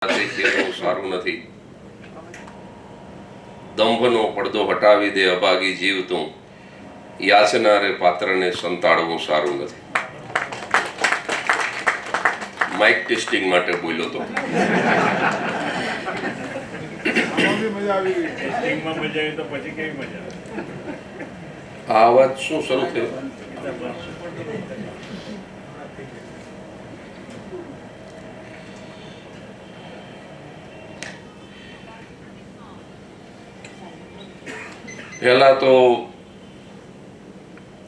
સારું નથી. દંભનો પડદો હટાવી દે અભાગી જીવ તું, યાચનારે પાત્રને સંતાડવું સારું નથી. માઇક ટેસ્ટિંગ માટે બોલ્યો તો. આ અવાજ શું શરૂ થયો? પહેલા તો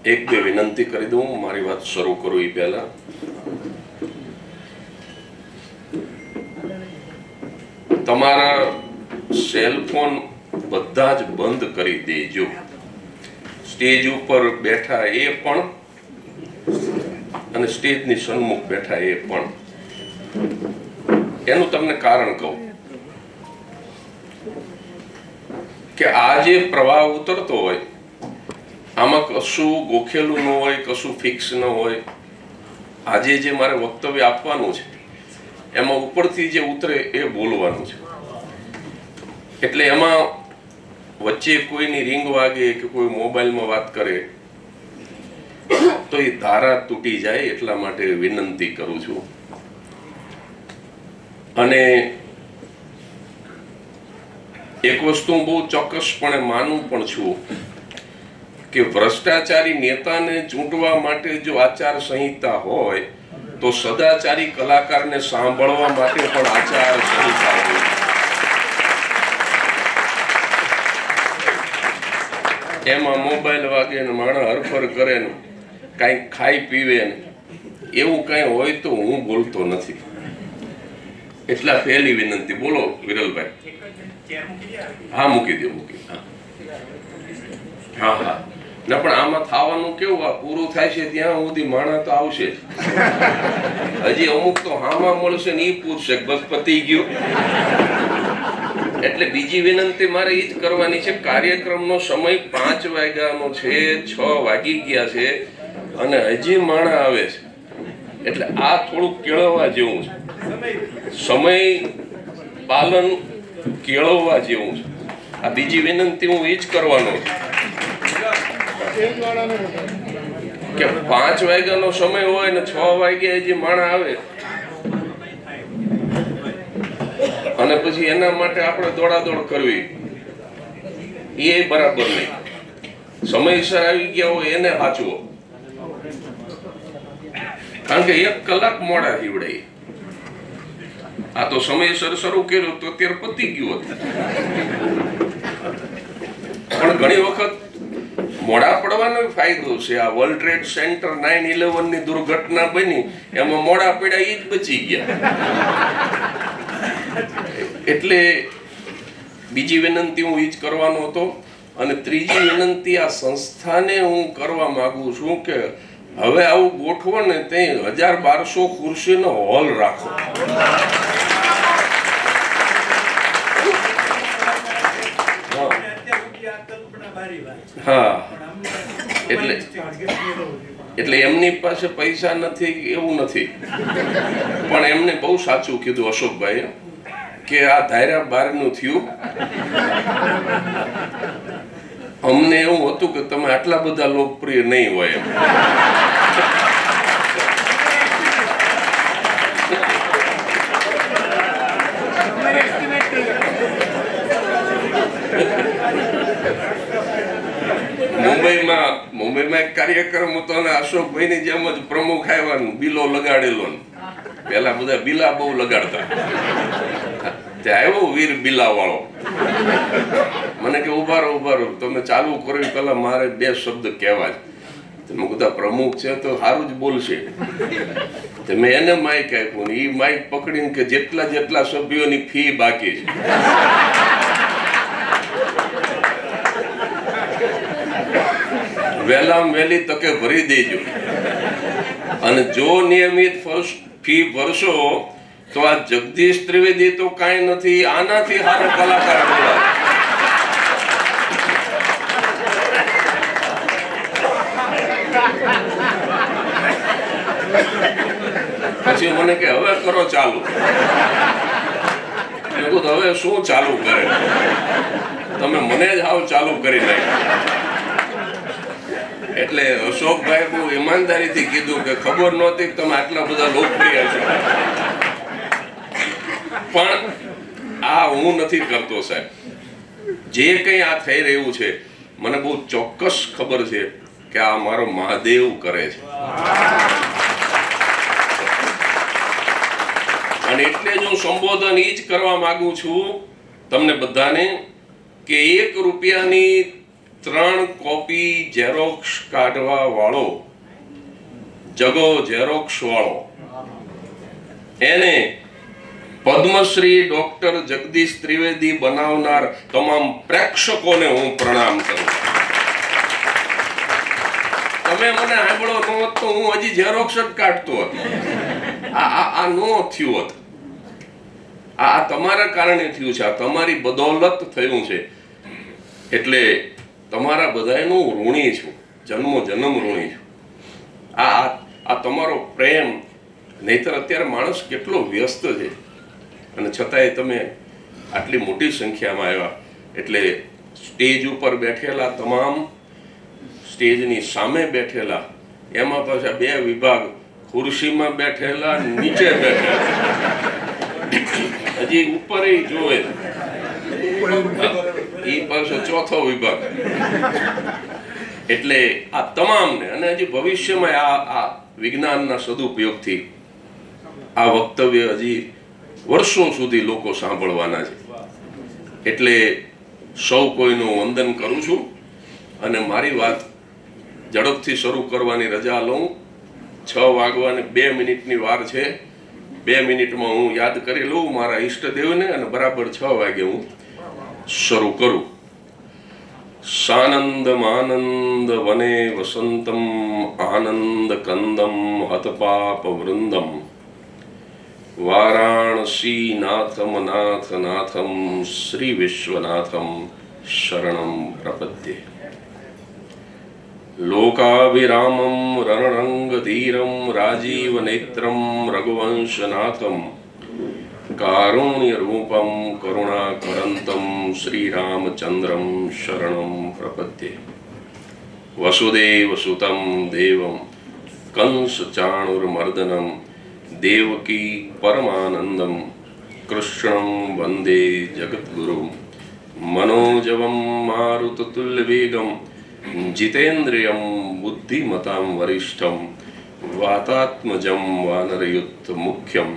એક બે વિનંતી કરી દઉં મારી વાત શરૂ કરું એ પહેલા. તમારા સેલફોન બધા જ બંધ કરી દેજો. સ્ટેજ ઉપર બેઠા એ પણ અને સ્ટેજની સન્મુખ બેઠા એ પણ. એનું તમને કારણ કહું કે આ જે પ્રવાહ ઉતરતો હોય આમાં કશું ગોખેલું ન હોય, કશું ફિક્સ ન હોય. આજે જે મારે વક્તવ્ય આપવાનું છે એમાં ઉપરથી જે ઉતરે એ બોલવાનું છે. એટલે એમાં વચ્ચે કોઈની રિંગ વાગે કે કોઈ મોબાઈલમાં વાત કરે તો એ ધારા તૂટી જાય એટલા માટે વિનંતી કરું છું. અને એક વસ્તુ હું બહુ ચોક્કસપણે માનું પણ છું કે ભ્રષ્ટાચારી નેતાને ચૂંટવા માટે જો આચાર સંહિતા હોય તો સદાચારી કલાકારને સાંભળવા માટે પણ આચાર સંહિતા હોય. એમાં મોબાઈલ વાગે ને માણસ હરફર કરે ને કાંઈ ખાઈ પીવે ને એવું કાંઈ હોય તો હું બોલતો નથી. એટલા પહેલી વિનંતી. બોલો વિરલભાઈ. હા મૂકી દો, મૂકી. હા હા ના પણ આમાં થવાનું કેવું, આ પૂરું થાય છે ત્યાં સુધી માણસ તો આવશે જ. હજી અમુક તો હામાં મળશે ને એ પૂછશે બસ પતી ગયું. એટલે બીજી વિનંતી મારે એ જ કરવાની છે. કાર્યક્રમનો સમય 5 વાગ્યાનો છે, 6 વાગી ગયા છે અને હજી માણસ આવે છે. એટલે આ થોડુંક કેળવવા જેવું છે. સમય પાલન કેળવવા જેવું છે. આ બીજી વિનંતી હું એ જ કરવાનો છું કે 5 વાગ્યાનો સમય હોય ને 6 વાગ્યા હજી માણસ આવે અને પછી એના માટે આપણે દોડાદોડ કરવી એ બરાબર નહીં. સમયસર આવી ગયા હોય એને સાચવો. કારણ કે 1 કલાક મોડા જીવડાય. આ તો સમયસર શરૂ કર્યું તો અત્યારે પતી ગયું હતું. પણ ઘણી વખત મોડા પડવાનો ફાયદો છે. આ વર્લ્ડ ટ્રેડ સેન્ટર 9/11 ની દુર્ઘટના બની એમાં મોડા પડ્યા એ જ બચી ગયા. એટલે બીજી વિનંતી હું એ જ કરવાનો હતો. અને ત્રીજી વિનંતી આ સંસ્થાને હું કરવા માંગુ છું કે હવે આવું ગોઠવો ને તે 1200 ખુરશીનો હોલ રાખો. હા એટલે એમની પાસે પૈસા નથી એવું નથી, પણ એમને બહુ સાચું કીધું અશોકભાઈ કે આ ધાર્યા બારનું થયું. અમને એવું હતું કે તમે આટલા બધા લોકપ્રિય નહીં હોય એમ. મુંબઈમાં એક કાર્યક્રમ હતો અને અશોકભાઈની જેમ જ પ્રમુખ આવ્યા, બિલો લગાડેલો. પેલા બધા બિલા બહુ લગાડતા. આવ્યો વીર બિલા વાળો, મને કે ઉભા રહો તમે ચાલુ કરો પેલા મારે 2 શબ્દ કહેવા જ. તમે બધા પ્રમુખ છે તો સારું જ બોલશે. મેં એને માઇક આપ્યું ને એ માઇક પકડીને કે જેટલા સભ્યોની ફી બાકી છે વહેલામાં વહેલી તકે ભરી દેજો. અને જો નિયમિત ફી ભરશો તો આ જગદીશ ત્રિવેદી તો કાંઈ નથી, આનાથી સારો કલાકાર બોલાવે. પછી મને કે હવે કરો ચાલુ. કીધું હવે શું ચાલુ કરે, તમે મને જ હાવ ચાલુ કરી નાખ્યું. એટલે અશોકભાઈ બહુ ઈમાનદારીથી કીધું કે ખબર નહોતી કે તમે આટલા બધા લોકપ્રિય છો, પણ આ હું નથી કરતો સાહેબ. જે કંઈ આ થઈ રહ્યું છે મને બહુ ચોક્કસ ખબર છે કે આ મારો મહાદેવ કરે છે. અને એટલે જ હું સંબોધન એ જ કરવા માંગુ છું તમને બધાને કે 1 રૂપિયાની 3 કોપી ઝેરોક્સ કાઢવા વાળો જગો ઝેરોક્સ વાળો એને પદ્મશ્રી ડોક્ટર જગદીશ ત્રિવેદી બનાવનાર તમામ પ્રેક્ષકોને હું પ્રણામ કરું. તમે મને સાંભળો ન હોત તો હું હજી ઝેરોક્સ જ કાઢતો હતો. આ નો થયું હોત. આ તમારા કારણે થયું છે, આ તમારી બદૌલત થયું છે. એટલે તમારા બધાનું ઋણી છું, જન્મ ઋણી છું. આ તમારો પ્રેમ. નહીતર અત્યારે માણસ કેટલો વ્યસ્ત છે અને છતાંય તમે આટલી મોટી સંખ્યામાં આવ્યા. એટલે સ્ટેજ ઉપર બેઠેલા તમામ, સ્ટેજની સામે બેઠેલા, એમાં પાછા 2 વિભાગ, ખુરશીમાં બેઠેલા, નીચે બેઠેલા, હજી ઉપર જોવે એ પાછો 4થો વિભાગ. એટલે આ તમામને, અને હજી ભવિષ્યમાં આ વિજ્ઞાનના સદુપયોગથી આ વક્તવ્ય હજી વર્ષો સુધી લોકો સાંભળવાના છે. એટલે સૌ કોઈનું વંદન કરું છું અને મારી વાત ઝડપથી શરૂ કરવાની રજા લઉં. 6 વાગવાને 2 મિનિટની વાર છે. 2 મિનિટમાં હું યાદ કરી લઉં મારા ઈષ્ટદેવને અને બરાબર 6 વાગે હું શરૂ કરું. સાનંદમાનંદ વને વસંતમ આનંદ કંદમ હતપાપ વૃંદમ વારાણસી નાથમ નાથ નાથમ શ્રી વિશ્વનાથમ શરણમ પ્રપદ્યે. લોકાવિરામમ રણરંગધીરમ રાજીવ નેત્રમ રઘુવંશનાથમ કારુણ્ય રૂપમ કરુણાકરંતમ શ્રીરામચંદ્રમ શરણમ પ્રપદ્યે. વસુદેવ સુતમ દેવમ કંસ ચાણુર્મર્દનમ દેવકી પરમાનંદમ કૃષ્ણં વંદે જગદ્ગુરુમ મનોજવમ મારુતતુલ્યવેગમ जितेन्द्रियं बुद्धिमतां वरिष्ठं वातात्मजं वानरयुक्तमुख्यं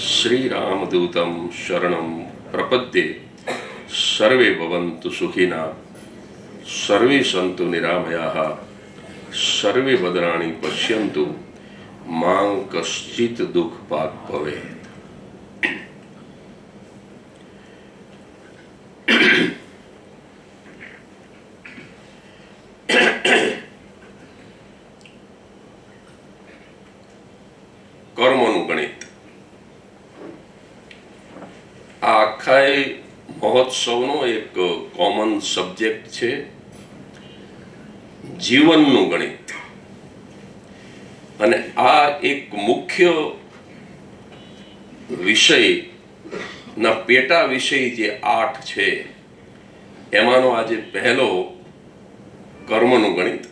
श्रीरामदूतं शरणं प्रपद्ये. सर्वे भवन्तु सुखिनः, सर्वे सन्तु निरामयाः, सर्वे भद्राणि पश्यन्तु, मा कश्चित् दुःखभाग् भवेत्. કર્મોનું ગણિત આ આખા મહોત્સવનો એક કોમન સબ્જેક્ટ છે, જીવનનું ગણિત. અને આ એક મુખ્ય વિષયના પેટા વિષય જે 8 છે એમાંનો આજે પહેલો કર્મનું ગણિત.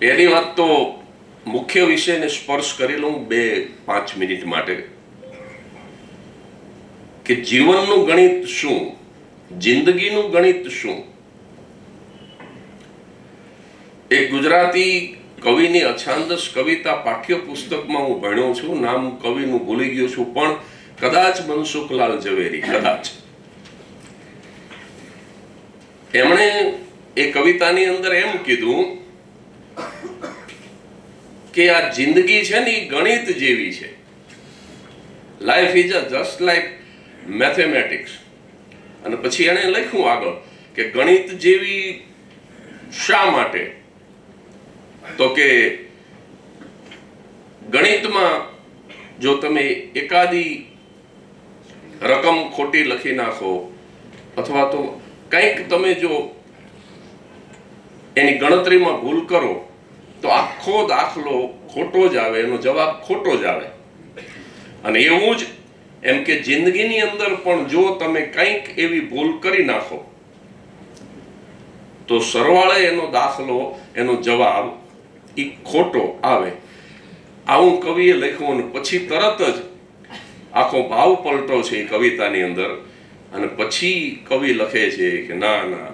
પહેલી વાત તો મુખ્ય વિષયને સ્પર્શ કરી લઉં 2-5 મિનિટ માટે કે જીવનનું ગણિત શું, જિંદગીનું ગણિત શું. એક ગુજરાતી કવિની અછાંદસ કવિતા પાઠ્યપુસ્તકમાં હું ભણ્યો છું, નામ કવિનું ભૂલી ગયો છું, પણ કદાચ મનસુખલાલ ઝવેરી, કદાચ એમણે એ કવિતાની અંદર એમ કીધું કે આ જિંદગી છે ને એ ગણિત જેવી છે. Life is just like mathematics. અને પછી એણે લખ્યું આગળ કે ગણિત જેવી શા માટે, તો કે ગણિતમાં જો તમે એકાદી રકમ ખોટી લખી નાખો અથવા તો કંઈક તમે જો એની ગણતરીમાં ભૂલ કરો તો આખો દાખલો ખોટો જ આવે, એનો જવાબ ખોટો જ આવે. અને એવું જ એમ કે જિંદગીની અંદર પણ જો તમે કંઈક એવી ભૂલ કરી નાખો તો સરવાળે એનો દાખલો, એનો જવાબ એ ખોટો આવે. આવું કવિએ લખ્યું અને પછી તરત જ આખો ભાવ પલટો છે એ કવિતાની અંદર, અને પછી કવિ લખે છે કે ના ના,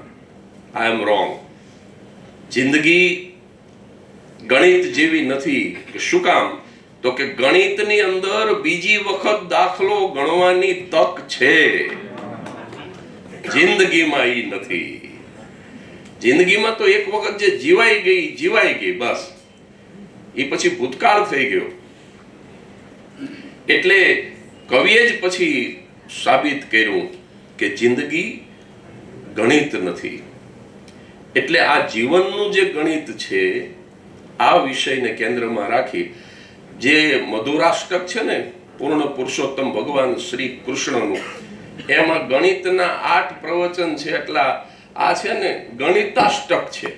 આઈ એમ રોંગ. જિંદગી ગણિત જેવી નથી. શું કામ? તો કે ગણિતની અંદર બીજી વખત દાખલો ગણવાની તક છે, જિંદગીમાં ઈ નથી. જિંદગીમાં તો એક વખત જે જીવાઈ ગઈ બસ, એ પછી ભૂતકાળ થઈ ગયો. એટલે કવિએ જ પછી સાબિત કર્યું કે જિંદગી ગણિત નથી. એટલે આ જીવનનું જે ગણિત છે, આ વિષયને કેન્દ્રમાં રાખી જે મધુરાષ્ટક છે ને, પૂર્ણ પુરુષોત્તમ ભગવાન શ્રી કૃષ્ણનું, એમાં ગણિતના 8 પ્રવચન છે. એટલા આ છે ને ગણિતાષ્ટક છે.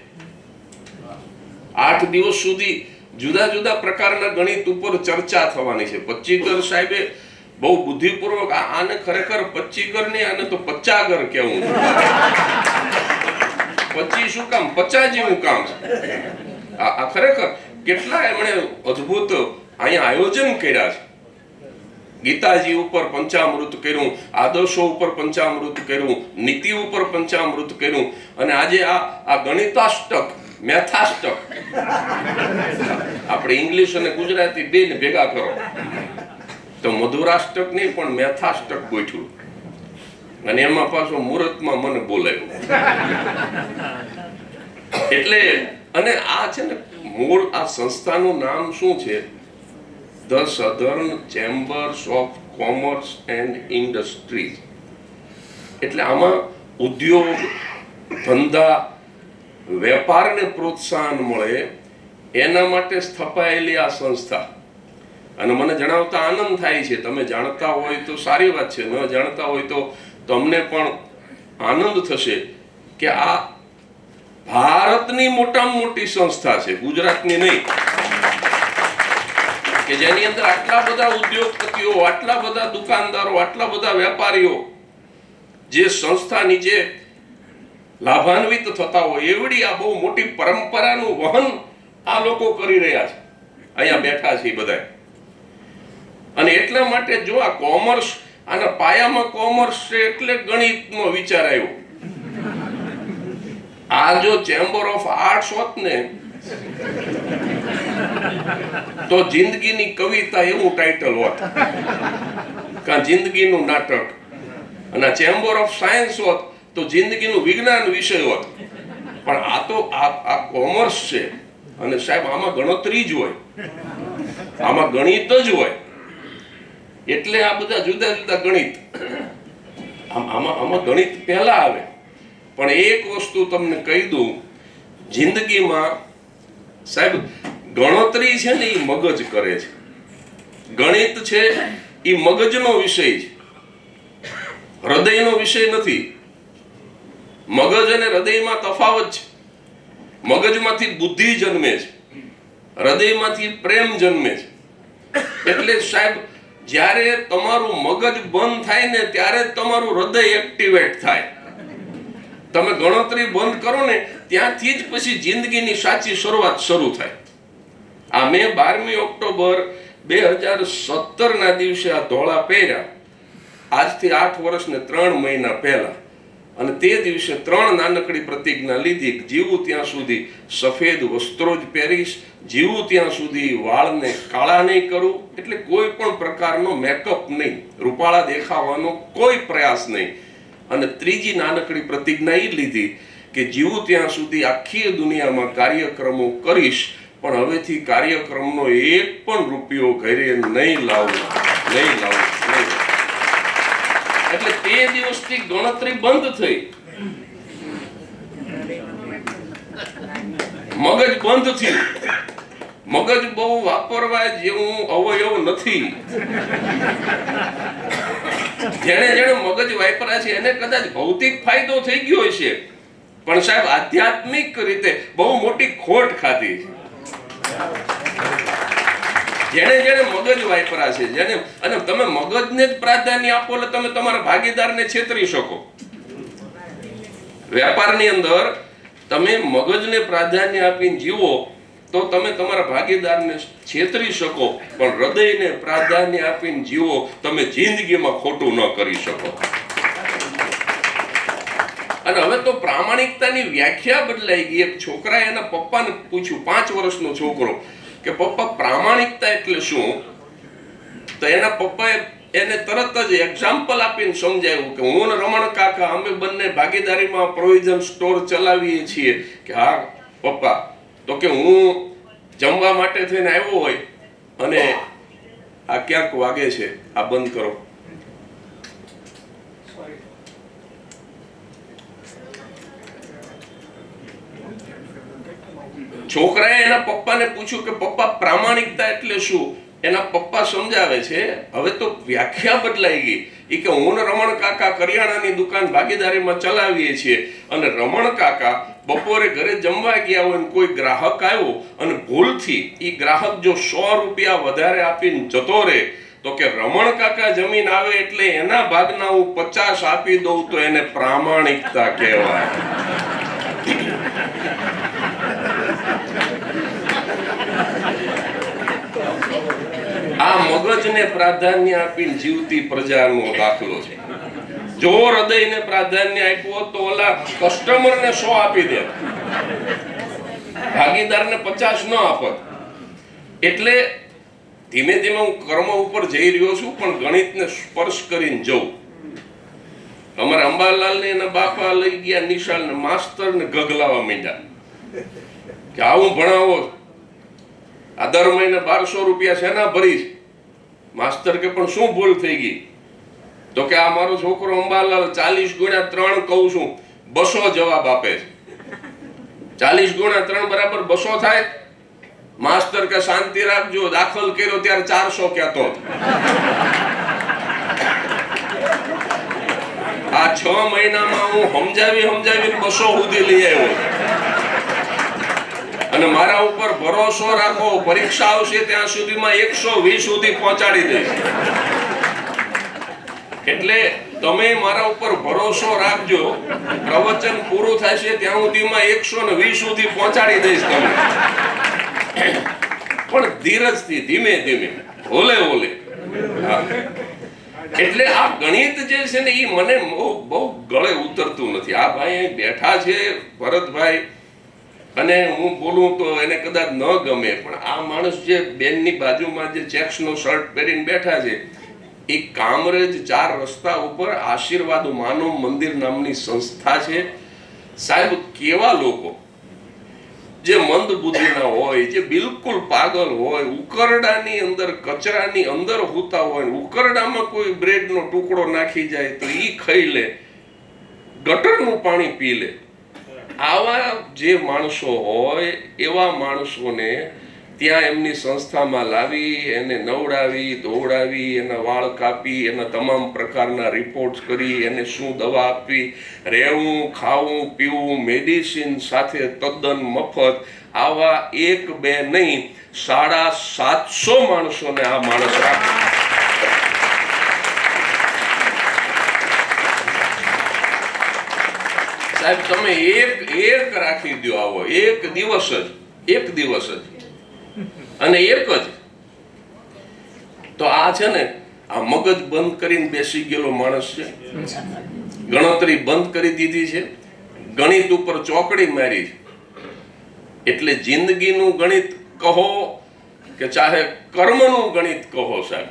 8 દિવસ સુધી જુદા જુદા પ્રકારના ગણિત ઉપર ચર્ચા થવાની છે. પચ્ચીગર સાહેબે બહુ બુદ્ધિપૂર્વક આને ખરેખર પચ્ચીગર નહીં, આને તો પચ્ચાગર કેવું. 25 શું કામ? 50 જેવું કામ છે. આ ખરેખર કેટલા એમણે અદ્ભુત અહીંયા આયોજન કર્યા છે. ગીતાજી ઉપર પંચામૃત કર્યું, આદર્શો ઉપર પંચામૃત કર્યું, નીતિ ઉપર પંચામૃત કર્યું, અને આજે આ ગણિતાષ્ટક, મેથાષ્ટક, આપણે ઇંગ્લિશ અને ગુજરાતી બેને ભેગા કરો તો મધુરાષ્ટક નહીં પણ મેથાષ્ટક ગોઠ્યું. અને એમાં પાછો મુહૂર્તમાં મને બોલાવ્યું. એટલે અને આ છે ને મૂળ આ સંસ્થાનું નામ શું છે? The southern chambers of commerce and industries. એટલે આમાં ઉદ્યોગ, ધંધા, વેપારને પ્રોત્સાહન મળે એના માટે સ્થપાયેલી આ સંસ્થા. અને મને જણાવતા આનંદ થાય છે. તમે જાણતા હોય તો સારી વાત છે, ન જાણતા હોય તો તમને પણ આનંદ થશે કે આ ભારતની મોટામાં મોટી સંસ્થા છે, ગુજરાતની નહીં, કે જેની અંદર આટલા બધા ઉદ્યોગપતિઓ, આટલા બધા દુકાનદારો, આટલા બધા વેપારીઓ જે સંસ્થા નીચે લાભાન્વિત થતા હોય એવડી આ બહુ મોટી પરંપરાનું વહન આ લોકો કરી રહ્યા છે. અહીંયા બેઠા છે બધા. અને એટલા માટે જો આ કોમર્સ, આના પાયામાં કોમર્સ છે એટલે ગણિતનો વિચાર આવ્યો. આ જો ચેમ્બર ઓફ આર્ટ્સ હોત ને તો જિંદગીની કવિતા એવું ટાઇટલ હોત, કા જિંદગીનું નાટક. અને ચેમ્બર ઓફ સાયન્સ હોત તો જિંદગીનું વિજ્ઞાન વિષય હોત. પણ આ તો આ કોમર્સ છે, અને સાહેબ આમાં ગણતરી જ હોય, આમાં ગણિત જ હોય. એટલે આ બધા જુદા જુદા ગણિત, આમાં ગણિત પહેલા આવે. પણ એક વસ્તુ તમને કહી દઉં, જિંદગીમાં સાહેબ ગણતરી છે ને એ મગજ કરે છે, ગણિત છે એ મગજનો વિષય છે, હૃદયનો વિષય નથી. મગજ અને હૃદયમાં તફાવત છે. મગજમાંથી બુદ્ધિ જન્મે છે, હૃદયમાંથી પ્રેમ જન્મે છે. એટલે સાહેબ જ્યારે તમારું મગજ બંધ થાય ને ત્યારે તમારું હૃદય એક્ટિવેટ થાય. તમે ગણતરી બંધ કરો ને ત્યાંથી જ પછી જિંદગીની સાચી શરૂઆત શરૂ થાય. આ મેં 12મી ઓક્ટોબર 2017 ના દિવસે આ ધોળા પહેર્યા, આજથી 8 વર્ષ ને 3 મહિના પહેલા. અને તે દિવસે 3 નાનકડી પ્રતિજ્ઞા લીધી. જીવું ત્યાં સુધી સફેદ વસ્ત્રો જ પહેરીશ, જીવું ત્યાં સુધી વાળને કાળા નહીં કરું, એટલે કોઈ પણ પ્રકારનો મેકઅપ નહીં, રૂપાળા દેખાવાનો કોઈ પ્રયાસ નહીં. અને ત્રીજી નાનકડી પ્રતિજ્ઞા એ લીધી કે જીવું ત્યાં સુધી આખી દુનિયામાં કાર્યક્રમો કરીશ, પણ હવેથી કાર્યક્રમનો એક પણ રૂપિયો ઘરે નહીં લાવું. એટલે તે દિવસથી ગણતરી બંધ થઈ, મગજ બંધ થયું. મગજ બહુ વાપરવા જેવું અવયવ નથી. જેણે મગજ વાપર્યા છે એને કદાચ ભૌતિક ફાયદો થઈ ગયો હશે, પણ સાહેબ આધ્યાત્મિક રીતે બહુ મોટી ખોટ ખાધી છે. જેને જેને મગજ વાપરા છે, જેને, અને તમે મગજને જ પ્રાધાન્ય આપો એટલે તમે તમારા ભાગીદારને છેતરી શકો. વેપારની અંદર તમે મગજને પ્રાધાન્ય આપીને જીવો તો તમે તમારા ભાગીદારને છેતરી શકો, પણ હૃદયને પ્રાધાન્ય આપીને જીવો તમે જિંદગીમાં ખોટું ન કરી શકો. અને હવે તો પ્રામાણિકતાની વ્યાખ્યા બદલાઈ ગઈ. એક છોકરાએ એના પપ્પાને પૂછ્યું, 5 વર્ષનો છોકરો, કે પપ્પા પ્રામાણિકતા એટલે શું? તો એના પપ્પાએ એને તરત જ એક્ઝામ્પલ આપીને સમજાવ્યું કે હું ને રમણ કાકા અમે બંને ભાગીદારીમાં પ્રોવિઝન સ્ટોર ચલાવીએ છીએ. કે હા પપ્પા, તો કે હું જમવા માટે થઈને આવ્યો હોય અને આ ક્યાંક વાગે છે, આ બંધ કરો. છોકરાએ એના પપ્પાને પૂછ્યું કે પપ્પા પ્રામાણિકતા એટલે શું? એના પપ્પા સમજાવે છે, હવે તો વ્યાખ્યા બદલાઈ ગઈ. એ કે હું ને રમણ કાકા કરિયાણાની દુકાન ભાગીદારીમાં ચલાવીએ છીએ અને રમણ કાકા બપોરે ઘરે જમવા ગયા હોય ને કોઈ ગ્રાહક આવ્યો અને ભૂલથી એ ગ્રાહક જો 100 રૂપિયા વધારે આપીને જતો રહે તો કે રમણ કાકા જમીન આવે એટલે એના ભાગના હું 50 આપી દઉં તો એને પ્રામાણિકતા કહેવાય. આ મગજને પ્રાધાન્ય આપીને જીવતી પ્રજાનો દાખલો છે. જો હૃદયને પ્રાધાન્ય આપ્યું તો ઓલા કસ્ટમરને 100 આપી દે, ભાગીદારને 50 ન આપત. એટલે ધીમે ધીમે હું કર્મ ઉપર જઈ રહ્યો છું, પણ ગણિતને સ્પર્શ કરીને જઉં. અમારા અંબાલાલને એના બાપા લઈ ગયા નિશાળને, માસ્તરને ગગલાવા માંડ્યા કે આવું ભણાવો, આ દર મહિને 1200 રૂપિયા શેના ભરીશ? માસ્તર કે પણ શું ભૂલ થઈ ગઈ? તો કે આ મારો છોકરો અંબાલાલ 40 ગુણ્યા 3 કહું છું 200 જવાબ આપે છે. 40 ગુણ્યા 3 બરાબર 200 થાય. માસ્તર કે શાંતિ રાખજો, દાખલ કર્યો ત્યારે 400 કહેતો. આ 6 મહિનામાં હું સમજાવીને 200 સુધી લઈ આવ્યો. અને મારા ઉપર ભરોસો રાખો, પરીક્ષા આવશે ત્યાં સુધીમાં 120 સુધી પહોંચાડી દઈશ. એટલે તમે મારા ઉપર ભરોસો રાખજો, પ્રવચન પૂરું થશે ત્યાં સુધીમાં 120 સુધી પહોંચાડી દઈશ તમને. પણ ધીરજથી, ધીમે ધીમે, હોલે હોલે. એટલે આ ગણિત જે છે ને એ મને બહુ ગળે ઉતરતું નથી. આ ભાઈ બેઠા છે ભરતભાઈ, અને હું બોલું તો એને કદાચ ન ગમે, પણ આ માણસ જે બેનની બાજુમાં જે ચેક્સનો શર્ટ પહેરીને બેઠા છે એ કામરેજ 4 રસ્તા ઉપર આશીર્વાદ માનવ મંદિર નામની સંસ્થા છે. સાહેબ કેવા લોકો જે મંદ બુદ્ધિના હોય, જે બિલકુલ પાગલ હોય, ઉકરડાની અંદર કચરાની અંદર હોતા હોય, ઉકરડામાં કોઈ બ્રેડનો ટુકડો નાખી જાય તો ઈ ખાઈ લે, ગટરનું પાણી પી લે. આવા જે માણસો હોય એવા માણસોને ત્યાં એમની સંસ્થામાં લાવી, એને નવડાવી ધોવડાવી, એના વાળ કાપી, એના તમામ પ્રકારના રિપોર્ટ કરી, એને શું દવા આપવી, રહેવું, ખાવું, પીવું, મેડિસિન સાથે તદ્દન મફત. આવા 1 2 નહીં, 750 માણસોને આ માણસ રાખે. સાહેબ તમે એક રાખી દો, આવો એક દિવસ જ અને એક જ. તો આ છે ને, આ મગજ બંધ કરીને બેસી ગયેલો માણસ છે, ગણતરી બંધ કરી દીધી છે, ગણિત ઉપર ચોકડી મારી. એટલે જિંદગીનું ગણિત કહો કે ચાહે કર્મનું ગણિત કહો સાહેબ,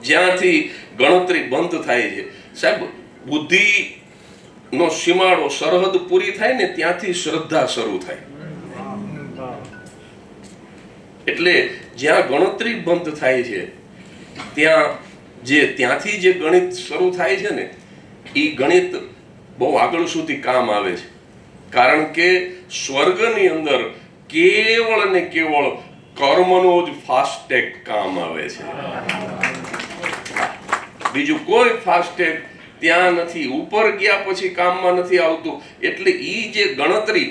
જ્યાંથી ગણતરી બંધ થાય છે સાહેબ, બુદ્ધિ નો સીમાડો સરહદ પૂરી થાય ને ત્યાંથી શ્રદ્ધા શરૂ થાય. એટલે જ્યાં ગણતરી બંધ થાય છે ત્યાંથી જે ગણિત શરૂ થાય છે ને એ ગણિત બહુ આગળ સુધી કામ આવે છે. કારણ કે સ્વર્ગની અંદર કેવળ ને કેવળ કર્મનો જ ફાસ્ટેગ કામ આવે છે, બીજું કોઈ ફાસ્ટેગ ત્યાં નથી. ઉપર ગયા પછી કામમાં નથી આવતું. એટલે ઈ જે ગણતરી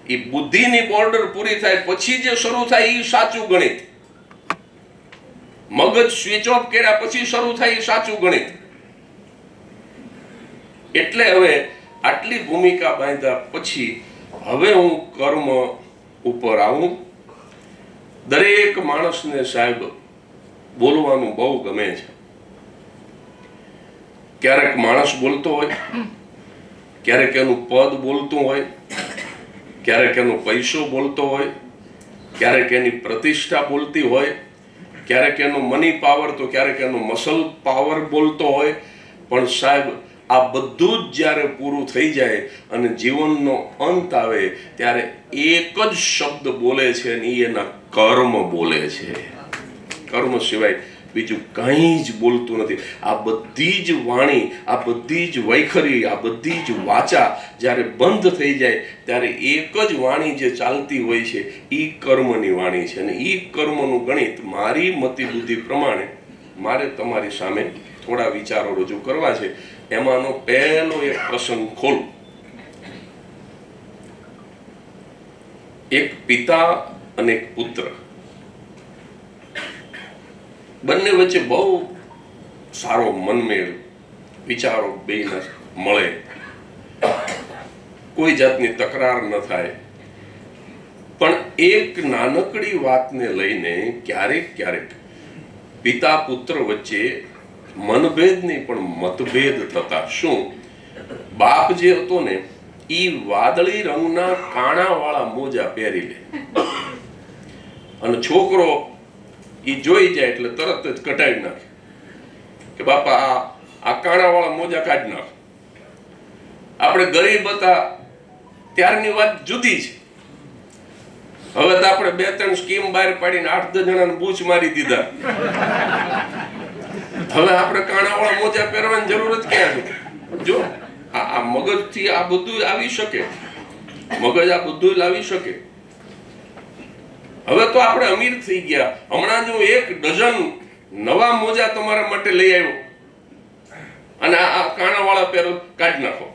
એ બુદ્ધિની બોર્ડર પૂરી થાય પછી જે શરૂ થાય એ સાચું ગણિત. મગજ સ્વિચ ઓફ કર્યા પછી શરૂ થાય એ સાચું ગણિત. એટલે હવે આટલી ભૂમિકા બાંધ્યા પછી હવે હું કર્મ ઉપર આવું. દરેક માણસને સાહેબ બોલવાનું બહુ ગમે છે. ક્યારેક માણસ બોલતો હોય, ક્યારેક એનું પદ બોલતું હોય, ક્યારેક એનો પૈસો બોલતો હોય, ક્યારેક એની પ્રતિષ્ઠા બોલતી હોય, ક્યારેક એનો મની પાવર તો ક્યારેક એનો મસલ પાવર બોલતો હોય. પણ સાહેબ આ બધું જ જ્યારે પૂરું થઈ જાય અને જીવનનો અંત આવે ત્યારે એક જ શબ્દ બોલે છે અને એ એના કર્મ બોલે છે. કર્મ સિવાય બીજું કંઈ જ બોલતું નથી. આ બધી જ વાણી, આ બધી જ વૈખરી, આ બધી જ વાચા જ્યારે બંધ થઈ જાય ત્યારે એક જ વાણી જે ચાલતી હોય છે એ કર્મની વાણી છે. અને એ કર્મનું ગણિત મારી મતિ બુદ્ધિ પ્રમાણે મારે તમારી સામે થોડા વિચારો રજૂ કરવા છે. એમાંનો પહેલો એક પ્રસંગ ખોલું. એક પિતા અને એક પુત્ર, બંને વચ્ચે બહુ સારો મનમેળ, વિચારો બેયના મળે, કોઈ જાતની તકરાર ન થાય. પણ એક નાનકડી વાતને લઈને ક્યારેક ક્યારેક પિતા પુત્ર વચ્ચે મનભેદ નહીં પણ મતભેદ થતા. શું? બાપ જે હતો ને ઈ વાદળી રંગના કાણાવાળા મોજા પહેરી લે અને છોકરો ઈ જોઈ જાય એટલે તરત જ કટાવી નાખે કે બાપા આ કાણાવાળા મોજા કાઢી નાખ. આપણે ગરીબ હતા ત્યારની વાત જુદી છે. હવે તો આપણે 2-3 સ્કીમ બહાર પાડીને 8-10 જણાને બૂચ મારી દીધા. હવે આપણે કાણાવાળા મોજા પહેરવાની જરૂર જ ક્યાં છે? જો આ મગજથી આ બધું આવી શકે, મગજ આ બધું લાવી શકે. હવે તો આપણે અમીર થઈ ગયા. હમણાં જ હું 1 ડઝન નવા મોજા તમારા માટે લઈ આવ્યો અને આ કાણાવાળા પહેરો કાઢી નાખો.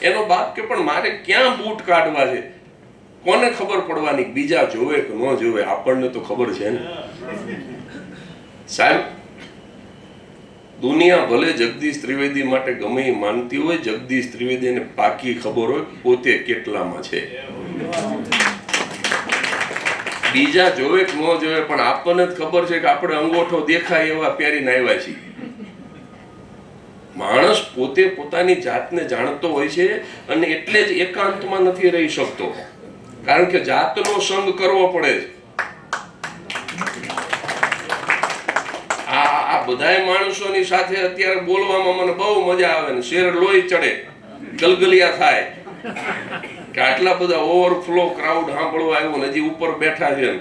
એનો બાપ કે પણ મારે ક્યાં બૂટ કાઢવા છે? કોને ખબર પડવાની? બીજા જોવે કે ન જોવે, આપણને તો ખબર છે ને સાહેબ. દુનિયા ભલે જગદીશ ત્રિવેદી માટે ગમે એ માનતી હોય, જગદીશ ત્રિવેદીને પાકી ખબર હોય પોતે કેટલામાં છે. બીજા જોવે કે ન જોવે પણ આપણને જ ખબર છે કે આપણે અંગોઠો દેખાય એવા પહેરીને આવ્યા છીએ. માણસ પોતે પોતાની જાતને જાણતો હોય છે અને એટલે જ એકાંતમાં નથી રહી શકતો, કારણ કે જાતનો સંગ કરવો પડે છે. આ બધાય માણસોની સાથે અત્યારે બોલવામાં મને બહુ મજા આવે ને શેર લોહી ચડે, ગલગલિયા થાય કે આટલા બધા ઓવરફ્લો ક્રાઉડ સાંભળવા આવ્યો ને હજી ઉપર બેઠા છે.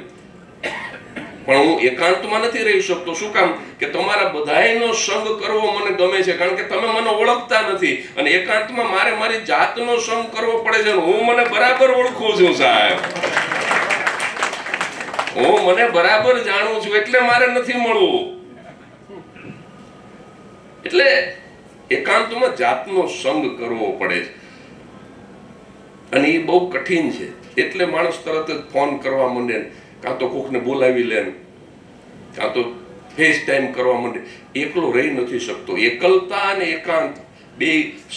પણ હું એકાંતમાં નથી રહી શકતો. શું કામ? કે તમારા બધાયનો સંગ કરવો મને ગમે છે, કારણ કે તમે મને ઓળખતા નથી અને એકાંતમાં મારે મારી જાતનો સંગ કરવો પડે છે. હું મને બરાબર ઓળખું છું સાહેબ, હું મને બરાબર જાણું છું એટલે મારે નથી મળવું. એટલે એકાંતમાં જાતનો સંગ કરવો પડે છે અને એ બહુ કઠિન છે. એટલે માણસ તરત જ ફોન કરવા માંડે, કાં તો કોકને બોલાવી લે, કાં તો ફેસ ટાઈમ કરવા માંડે. એકલો રહી નથી શકતો. એકલતા અને એકાંત બે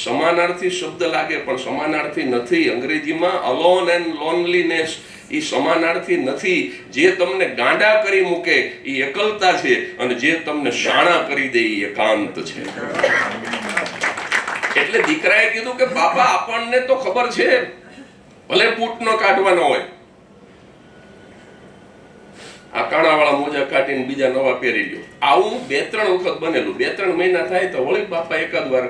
સમાનાર્થી શબ્દ લાગે પણ સમાનાર્થી નથી. અંગ્રેજીમાં અલોન એન્ડ લોનલીનેસ એ સમાનાર્થી નથી. જે તમને ગાંડા કરી મૂકે એ એકલતા છે અને જે તમને શાણા કરી દે એ એકાંત છે. એટલે દીકરાએ કીધું કે બાપા આપણને તો ખબર છે, ભલે બૂટ ન કાઢવાનો હોય, આ કાણાવાળા મોજા કાઢીને બીજા નવા પહેરી લ્યો. આવું 2-3 વખત બનેલું. 2-3 મહિના થાય તો વળી બાપા એકાદ વાર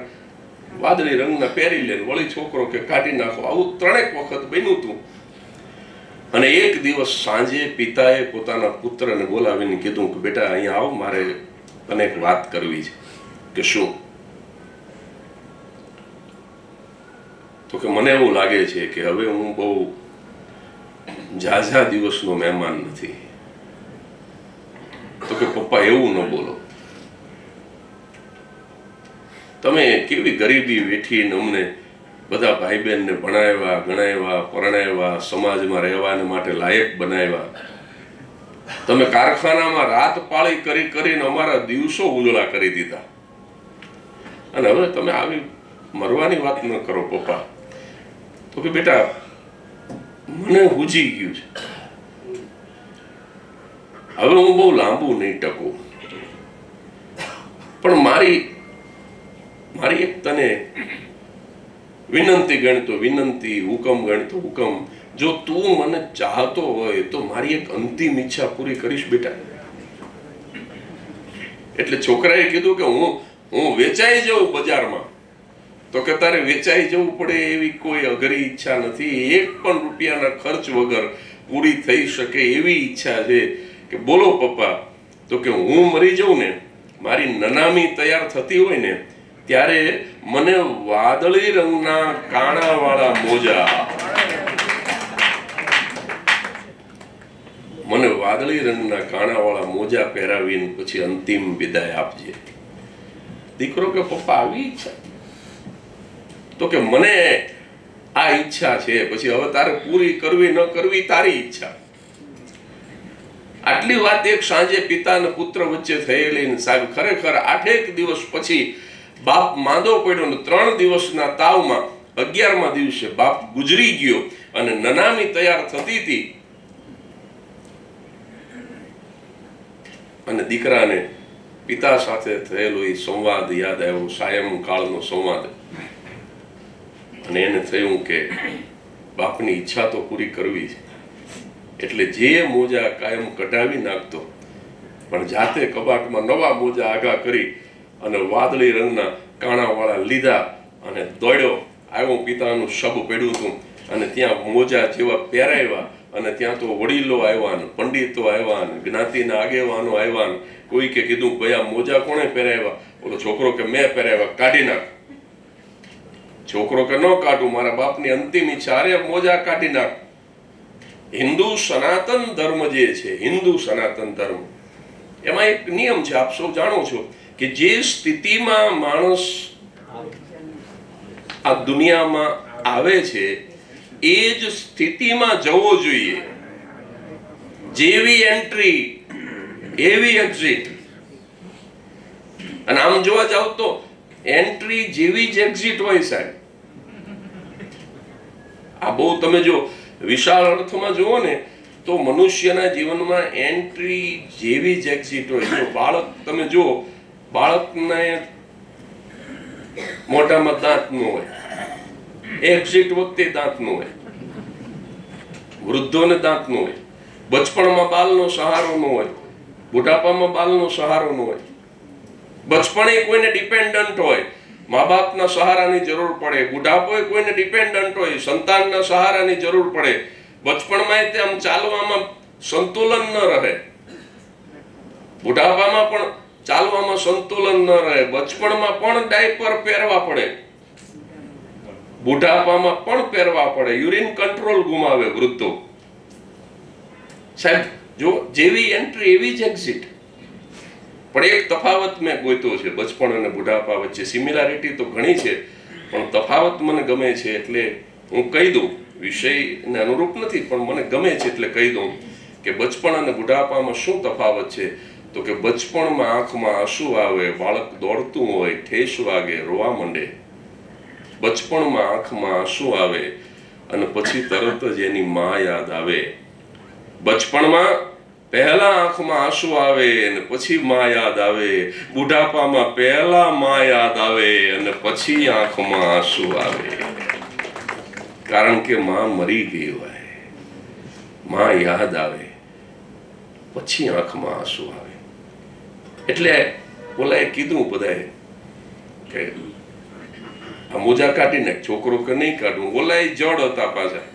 વાદળી રંગના પહેરી લે, વળી છોકરો કે કાઢી નાખો. આવું 3 વખત બન્યું હતું. અને એક દિવસ સાંજે પિતાએ પોતાના પુત્રને બોલાવીને કીધું કે બેટા અહીંયા આવ, મારે તને એક વાત કરવી છે. કે શું? તો કે મને એવું લાગે છે કે હવે હું બહુ ઝાઝા દિવસનો મહેમાન નથી. તો કે પપ્પા એવું ન બોલો, તમે કેવી ગરીબી વેઠીને અમને બધા ભાઈ બહેનને ભણાવ્યા, ગણાવ્યા, પરણાવ્યા, સમાજમાં રહેવાને માટે લાયક બનાવ્યા. તમે કારખાનામાં રાત પાળી કરી કરીને અમારા દિવસો ઉજળા કરી દીધા, અને હવે તમે આવી મરવાની વાત ન કરો પપ્પા. તો કે બેટા મને હુજી ગયું છે, હવે હું બહુ લાંબુ નહીં ટકું, પણ મારી એક તને વિનંતી ગણતો વિનંતી, હુકમ ગણતો હુકમ, જો તું મને ચાહતો હોય તો મારી એક અંતિમ ઈચ્છા પૂરી કરીશ બેટા. એટલે છોકરાએ કીધું કે હું વેચાઈ જાઉં બજારમાં. તો કે તારે વેચાઈ જવું પડે એવી કોઈ અઘરી ઈચ્છા નથી, એક પણ રૂપિયાના ખર્ચ વગર પૂરી થઈ શકે એવી ઈચ્છા છે. કે બોલો પપ્પા. તો કે હું મરી જાઉં ને, મારી નનામી તૈયાર થતી હોય ને, ત્યારે મને વાદળી રંગના કાણાવાળા મોજા, મને વાદળી રંગના કાણાવાળા મોજા પહેરાવીને પછી અંતિમ વિદાય આપજે. દીકરો કે પપ્પા આવી ઈચ્છા? તો કે મને આ ઈચ્છા છે, પછી હવે તારે પૂરી કરવી ન કરવી તારી ઈચ્છા. આટલી વાત એક સાંજે પિતા અને પુત્ર વચ્ચે થયેલી. સાહેબ ખરેખર 8 દિવસ પછી બાપ માંદો પડ્યો ને 3 દિવસના તાવમાં 11મા દિવસે બાપ ગુજરી ગયો, અને નનામી તૈયાર થતી હતી, અને દીકરાને પિતા સાથે થયેલો એ સંવાદ યાદ આવ્યો, સાયંકાળનો સંવાદ. અને એને થયું કે બાપની ઈચ્છા તો પૂરી કરવી છે. એટલે જે મોજા કાયમ કઢાવી નાખતો, પણ જાતે કબાટમાં નવા મોજા આગા કરી અને વાદળી રંગના કાણાવાળા લીધા અને દોડ્યો આવ્યો. પિતાનું શબ પડ્યું હતું, અને ત્યાં મોજા જેવા પહેરાવ્યા, અને ત્યાં તો વડીલો આવ્યા ને પંડિતો આવ્યા ને જ્ઞાતિના આગેવાનો આવ્યા ને કોઈ કે કીધું ભાઈ આ મોજા કોણે પહેરાવ્યા? ઓલો છોકરો કે મેં પહેરાવ્યા, કાઢી નાખ. છોકરો કે ન કાઢું, મારા બાપની અંતિમ ઈચ્છા. અરે મોજા કાઢી નાખ. હિન્દુ સનાતન ધર્મ જે છે, હિન્દુ સનાતન ધર્મ, એમાં એક નિયમ છે, આપ સૌ જાણો છો, કે જે સ્થિતિમાં માણસ આ દુનિયામાં આવે છે એ જ સ્થિતિમાં જવો જોઈએ. જેવી એન્ટ્રી એવી એક્ઝિટ. અને આમ જોવા જાવ તો એન્ટ્રી જેવી જ એક્ઝિટ હોય સાહેબ. આ બહુ તમે જો વિશાળ અર્થમાં જુઓ ને તો મનુષ્યના જીવનમાં એન્ટ્રી જેવી જ એક્ઝિટ હોય. જો બાળક તમે જુઓ, બાળકને મોઢામાં દાંત ન હોય, એક્ઝિટ વખતે દાંત ન હોય. વૃદ્ધોને દાંત ન હોય. બચપણમાં બાલનો સહારો ન હોય, બુઢાપામાં બાલનો સહારો ન હોય. બચપણ એ કોઈને ડિપેન્ડન્ટ હોય, મા બાપના સહારાની જરૂર પડે. બુઢાપો એ કોઈને ડિપેન્ડન્ટ હોય, સંતાનના સહારાની જરૂર પડે. બચપણમાં તે આમ ચાલવામાં સંતુલન ન રહે, બુઢાપામાં પણ ચાલવામાં સંતુલન ન રહે. બચપણમાં પણ ડાયપર પહેરવા પડે, બુઢાપામાં પણ પહેરવા પડે. યુરિન કંટ્રોલ ગુમાવે વૃદ્ધો. સાહેબ જો જેવી એન્ટ્રી એવી જ એક્ઝિટ. પણ એક તફાવત મેં ગોત્યો છે બચપણ અને બુઢાપા વચ્ચે. સિમિલારિટી તો ઘણી છે, પણ તફાવત મને ગમે છે એટલે હું કહી દઉં. વિષયને અનુરૂપ નથી, પણ મને ગમે છે એટલે કહી દઉં કે બચપણ અને બુઢાપામાં શું તફાવત છે. તો કે બચપણમાં આંખમાં આંસુ આવે, બાળક દોડતું હોય, ઠેસ વાગે, રોવા માંડે. બચપણમાં આંખમાં આંસુ આવે અને પછી તરત જ એની માં યાદ આવે. બચપણમાં પહેલા આંખમાં આંસુ આવે અને પછી માં યાદ આવે. બુઢાપામાં પહેલા માં યાદ આવે અને પછી આંખમાં આંસુ આવે. કારણ કે માં મરી ગઈ હોય, માં યાદ આવે, પછી આંખમાં આંસુ આવે. એટલે ઓલાએ કીધું બધાએ કે આ મોજા કાઢી નાખ. છોકરો કે નહીં કાઢું. ઓલાએ જડ હતા પાછા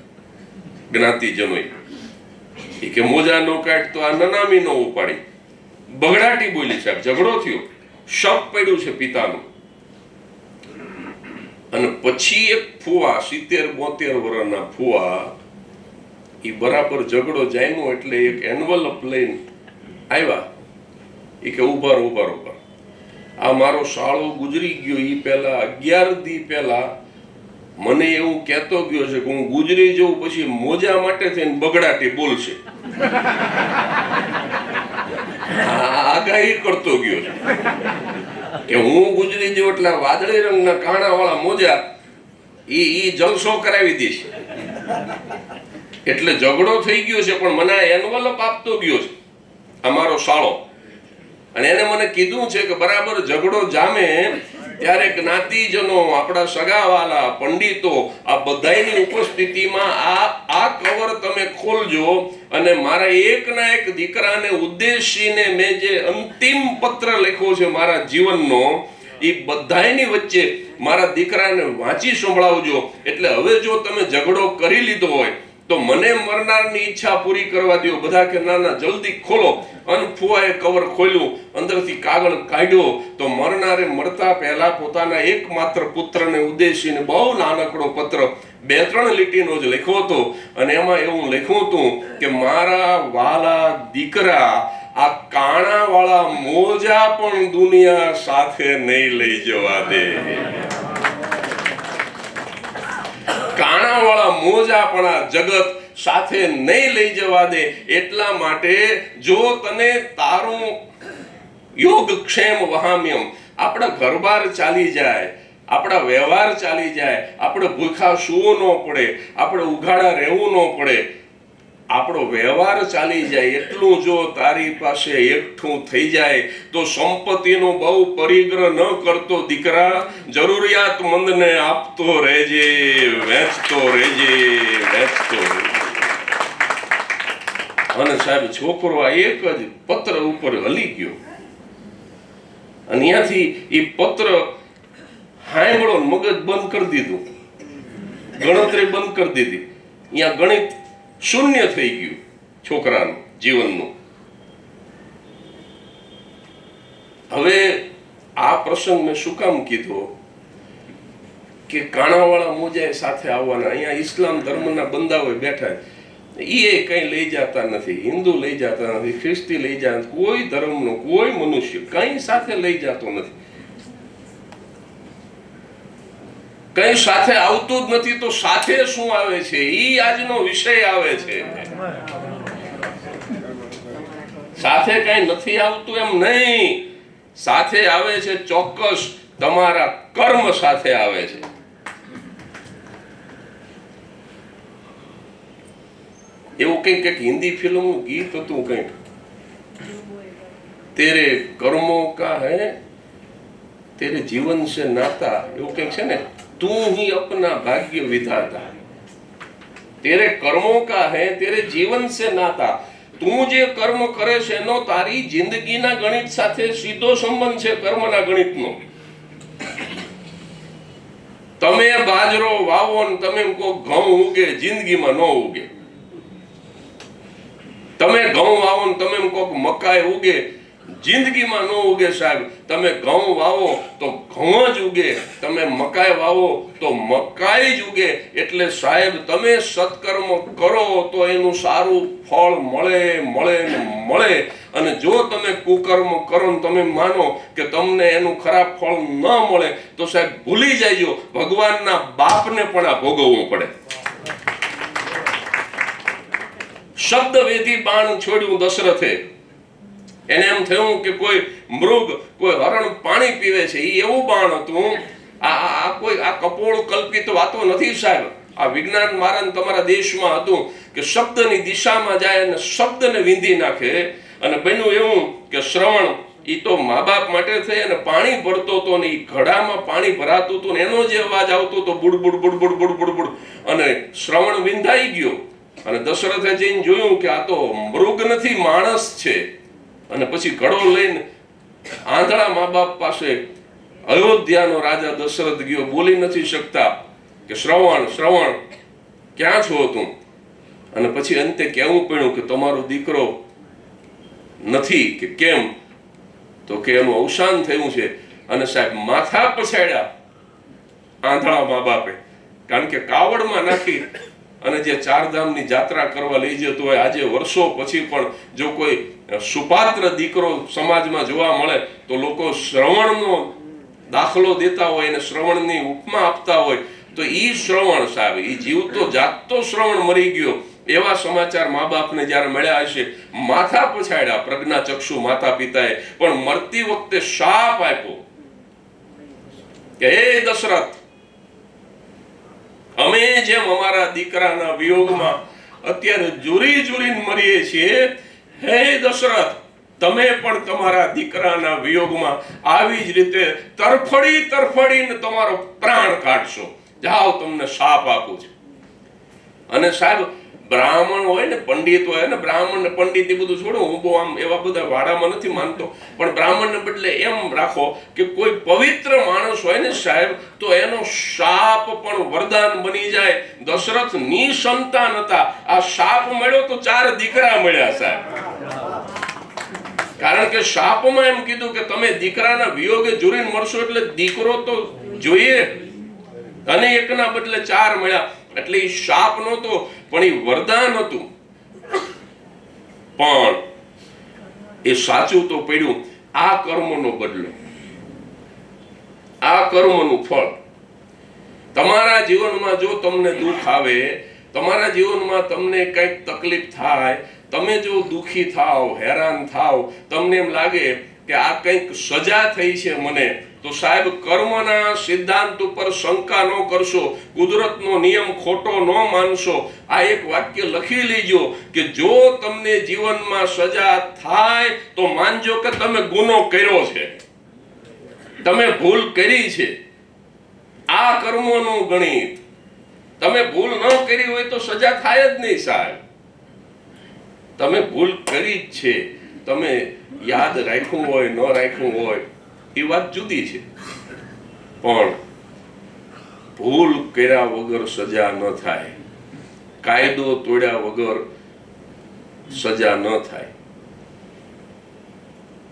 જ્ઞાતિજનોય, કે મોજા નો કાઢ તો આ નનામી નો ઉપાડી. બગડાટી બોલી સાહેબ, ઝઘડો થયો, શક પડ્યું છે પિતાનું. અને પછી એક ફુવા 70-72 વર્ષના ફુવા એ બરાબર ઝઘડો જામ્યો એટલે એક એન્વલપ લઈને આવ્યા. એ કે ઉભા આ મારો સાળો ગુજરી ગયો એ પહેલા 11 દી પહેલા મને એવું કહેતો ગયો છે કે હું ગુજરી જઉં પછી મોજા માટે થઈને બગડાટી બોલશે. આગાહી કરતો ગયો છે કે હું ગુજરી જઉં એટલે વાદળી રંગના કાણા વાળા મોજા ઈ જલસો કરાવી દેશે. એટલે ઝઘડો થઈ ગયો છે, પણ મને એન્વલપ આપતો ગયો છે અમારો સાળો, અને એને મને કીધું છે કે બરાબર ઝઘડો જામે ત્યારે જ્ઞાતિજનો, આપણા સગાવાલા, પંડિતો, આ બધાની ઉપસ્થિતિમાં આ કવર તમે ખોલજો, અને મારા એકના એક દીકરાને ઉદ્દેશીને મેં જે અંતિમ પત્ર લખ્યો છે મારા જીવનનો, એ બધાની વચ્ચે મારા દીકરાને વાંચી સંભળાવજો. એટલે હવે જો તમે ઝઘડો કરી લીધો હોય તો મને મરનારની ઈચ્છા પૂરી કરવા દો. બધા કે ના ના જલ્દી ખોલો. અનફુઆએ કવર ખોલ્યું, અંદરથી કાગળ કાઢ્યો તો મરનારે મરતા પહેલા પોતાના એકમાત્ર પુત્રને ઉદ્દેશીને બહુ નાનકડો પત્ર 2-3 લીટીનો જ લખ્યો હતો, અને એમાં એવું લખ્યું હતું કે મારા વાલા દીકરા, આ કાણા વાળા મોજા પણ દુનિયા સાથે નહીં લઈ જવા દે. કાણા વાળા મોજા પણ આ જગત સાથે નહીં લઈ જવા દે. એટલા માટે જો તને તારું યોગ ક્ષેમ વહામ્યમ, આપણા ઘરબાર ચાલી જાય, આપણા વ્યવહાર ચાલી જાય, આપણે ભૂખા સૂવું ન પડે, આપણે ઉઘાડા રહેવું ન પડે, આપણો વ્યવહાર ચાલી જાય, એટલું જો તારી પાસે એકઠું થઈ જાય તો સંપત્તિનો બહુ પરિગ્રહ ન કરતો દીકરા, જરૂરિયાતમંદને આપતો રહેજે, વેચતો રહેજે, વેચતો રહેજે. અને સાહેબ છોકરો આ એક જ પત્ર ઉપર હલી ગયો, અને ત્યાંથી એ પત્ર હાંભળો મગજ બંધ કરી દીધું, ગણતરી બંધ કરી દીધી. અહીંયા ગણિત શૂન્ય થઈ ગયું છોકરાનું જીવનનું. હવે આ પ્રસંગ મેં શું કામ કીધો કે કાણાવાળા મોજાએ સાથે આવવાના. અહીંયા ઇસ્લામ ધર્મના બંદાઓ બેઠા, એ કઈ લઈ જતા નથી, હિન્દુ લઈ જતા નથી, ખ્રિસ્તી લઈ જતા, કોઈ ધર્મનો કોઈ મનુષ્ય કઈ સાથે લઈ જતો નથી, કઈ સાથે આવતું જ નથી. તો સાથે શું આવે છે ઈ આજનો વિષય આવે છે. સાથે કઈ નથી આવતું એમ નહીં, સાથે આવે છે ચોક્કસ તમારા કર્મ સાથે આવે છે. એવું કંઈક હિન્દી ફિલ્મનું ગીત હતું કંઈક, તેરે કર્મો કા હૈ તેરે જીવન સે નાતા, એવું કંઈક છે ને. તું ही अपना भाग्य विधाता, तेरे कर्मों का है तेरे जीवन से नाता. તું જે કર્મ કરે છે એનો તારી જિંદગીના ગણિત સાથે સીધો સંબંધ છે, કર્મના ગણિતનો. તમે બાજરો વાવો ને તમે કહો ઘઉં ઉગે, જિંદગીમાં ન ઉગે. તમે ઘઉં વાવો ને તમે કહો મકાઈ ઉગે, જિંદગીમાં ન ઉગે સાહેબ. તમે ઘઉં વાવો તો ઘઉં જ ઉગે, તમે મકાઈ વાવો તો મકાઈ જ ઉગે. એટલે સાહેબ તમે સત્કર્મ કરો તો એનું સારું ફળ મળે મળે ને મળે, અને જો તમે કુકર્મ કરો ને તમે માનો કે તમને એનું ખરાબ ફળ ન મળે તો સાહેબ ભૂલી જાયજો, ભગવાનના બાપને પણ આ ભોગવવું પડે. શબ્દ વેધી બાણ છોડ્યું દશરથે. એને એમ થયું કે કોઈ મૃગ, કોઈ હરણ પાણી પીવે છે, એ એવું બાણ હતું. આ કોઈ આ કપોળ કલ્પિત વાતો નથી સાહેબ. આ વિજ્ઞાન મારા તમારા દેશમાં હતું કે શબ્દની દિશામાં જાય અને શબ્દને વીંધી નાખે. અને બન્યું એવું કે શ્રવણ એ તો મા બાપ માટે થઈ અને પાણી ભરતો હતો, ને એ ઘડામાં પાણી ભરાતું હતું ને એનો જે અવાજ આવતો હતો બુડબુડ બુડબુડ બુડબુડ બુડ, અને શ્રવણ વિંધાઈ ગયો. અને દશરથે જઈને જોયું કે આ તો મૃગ નથી, માણસ છે. અને પછી ઘડો લઈને આંધળા મા બાપ પાસે અયોધ્યાનો રાજા દશરથ ગયો. બોલી નથી શકતા કે શ્રવણ શ્રવણ ક્યાં છો તું? અને પછી અંતે કહેવું પડ્યું કે તમારો દીકરો નથી. કે કેમ? તો કે એનું અવસાન થયું છે. અને સાહેબ માથા પછાડ્યા આંધળા મા બાપે, કારણ કે કાવડમાં નાખી અને જે ચારધામની જાત્રા કરવા લઈ જતો હોય. આજે વર્ષો પછી પણ જો કોઈ સુપાત્ર દીકરો સમાજમાં જોવા મળે તો લોકો શ્રવણનો દાખલો દેતા હોય અને શ્રવણની ઉપમા આપતા હોય. તો ઈ શ્રવણ સાહેબ, ઈ જીવ તો જાગતો શ્રવણ મરી ગયો એવા સમાચાર મા બાપને જ્યારે મળ્યા હશે, માથા પછાડ્યા પ્રજ્ઞાચક્ષુ માતા પિતાએ, પણ મરતી વખતે શાપ આપ્યો કે હે દશરથ, અમે જેમ અમારા દીકરાના વિયોગમાં અત્યારે જુરી જુરીને મરીએ છીએ, હે દશરથ, તમે પણ તમારા દીકરાના વિયોગમાં આવી જ રીતે તરફડી તરફડીને તમારો પ્રાણ કાઢશો. જાઓ, તમને શાપ આપું છું. અને સાહેબ, બ્રાહ્મણ હોય ને, પંડિત હોય ને, બ્રાહ્મણ ને પંડિત એ બધું છોડો, હું બહુ આમ એવા બધા વાડામાં નથી માનતો, પણ બ્રાહ્મણને બદલે એમ રાખો કે કોઈ પવિત્ર માણસ હોય ને સાહેબ, તો એનો શાપ પણ વરદાન બની જાય. દશરથ નિસંતાન હતા, આ શાપ મળ્યો તો 4 દીકરા મળ્યા સાહેબ. કારણ કે શાપમાં એમ કીધું કે તમે દીકરાના વિયોગે જુરીને મરશો, એટલે દીકરો તો જોઈએ, અને એકના બદલે 4 મળ્યા. એટલે એ શાપ નહોતો, પણ એ વરદાન હતું. પણ એ સાચું તો પડ્યું. આ કર્મનો બદલો, આ કર્મનું ફળ. તમારા જીવનમાં જો તમને દુઃખ આવે, તમારા જીવનમાં તમને કંઈક તકલીફ થાય, તમે જો દુઃખી થાવ, હેરાન થાવ, તમને એમ લાગે કે આ કંઈક સજા થઈ છે મને, તો સાહેબ કર્મના સિદ્ધાંત ઉપર શંકા ન કરશો, કુદરતનો નિયમ ખોટો ન માનશો. આ એક વાક્ય લખી લેજો કે જો તમને જીવનમાં સજા થાય તો માનજો કે તમે ગુનો કર્યો છે, તમે ભૂલ કરી છે. આ કર્મોનું ગણિત. તમે ભૂલ ન કરી હોય તો સજા થાય જ નહીં સાહેબ. તમે ભૂલ કરી જ છે, તમે યાદ રાખ્યું હોય ન રાખ્યું હોય એ વાત જુદી છે, પણ ભૂલ કર્યા વગર સજા ન થાય, કાયદો તોડ્યા વગર સજા ન થાય.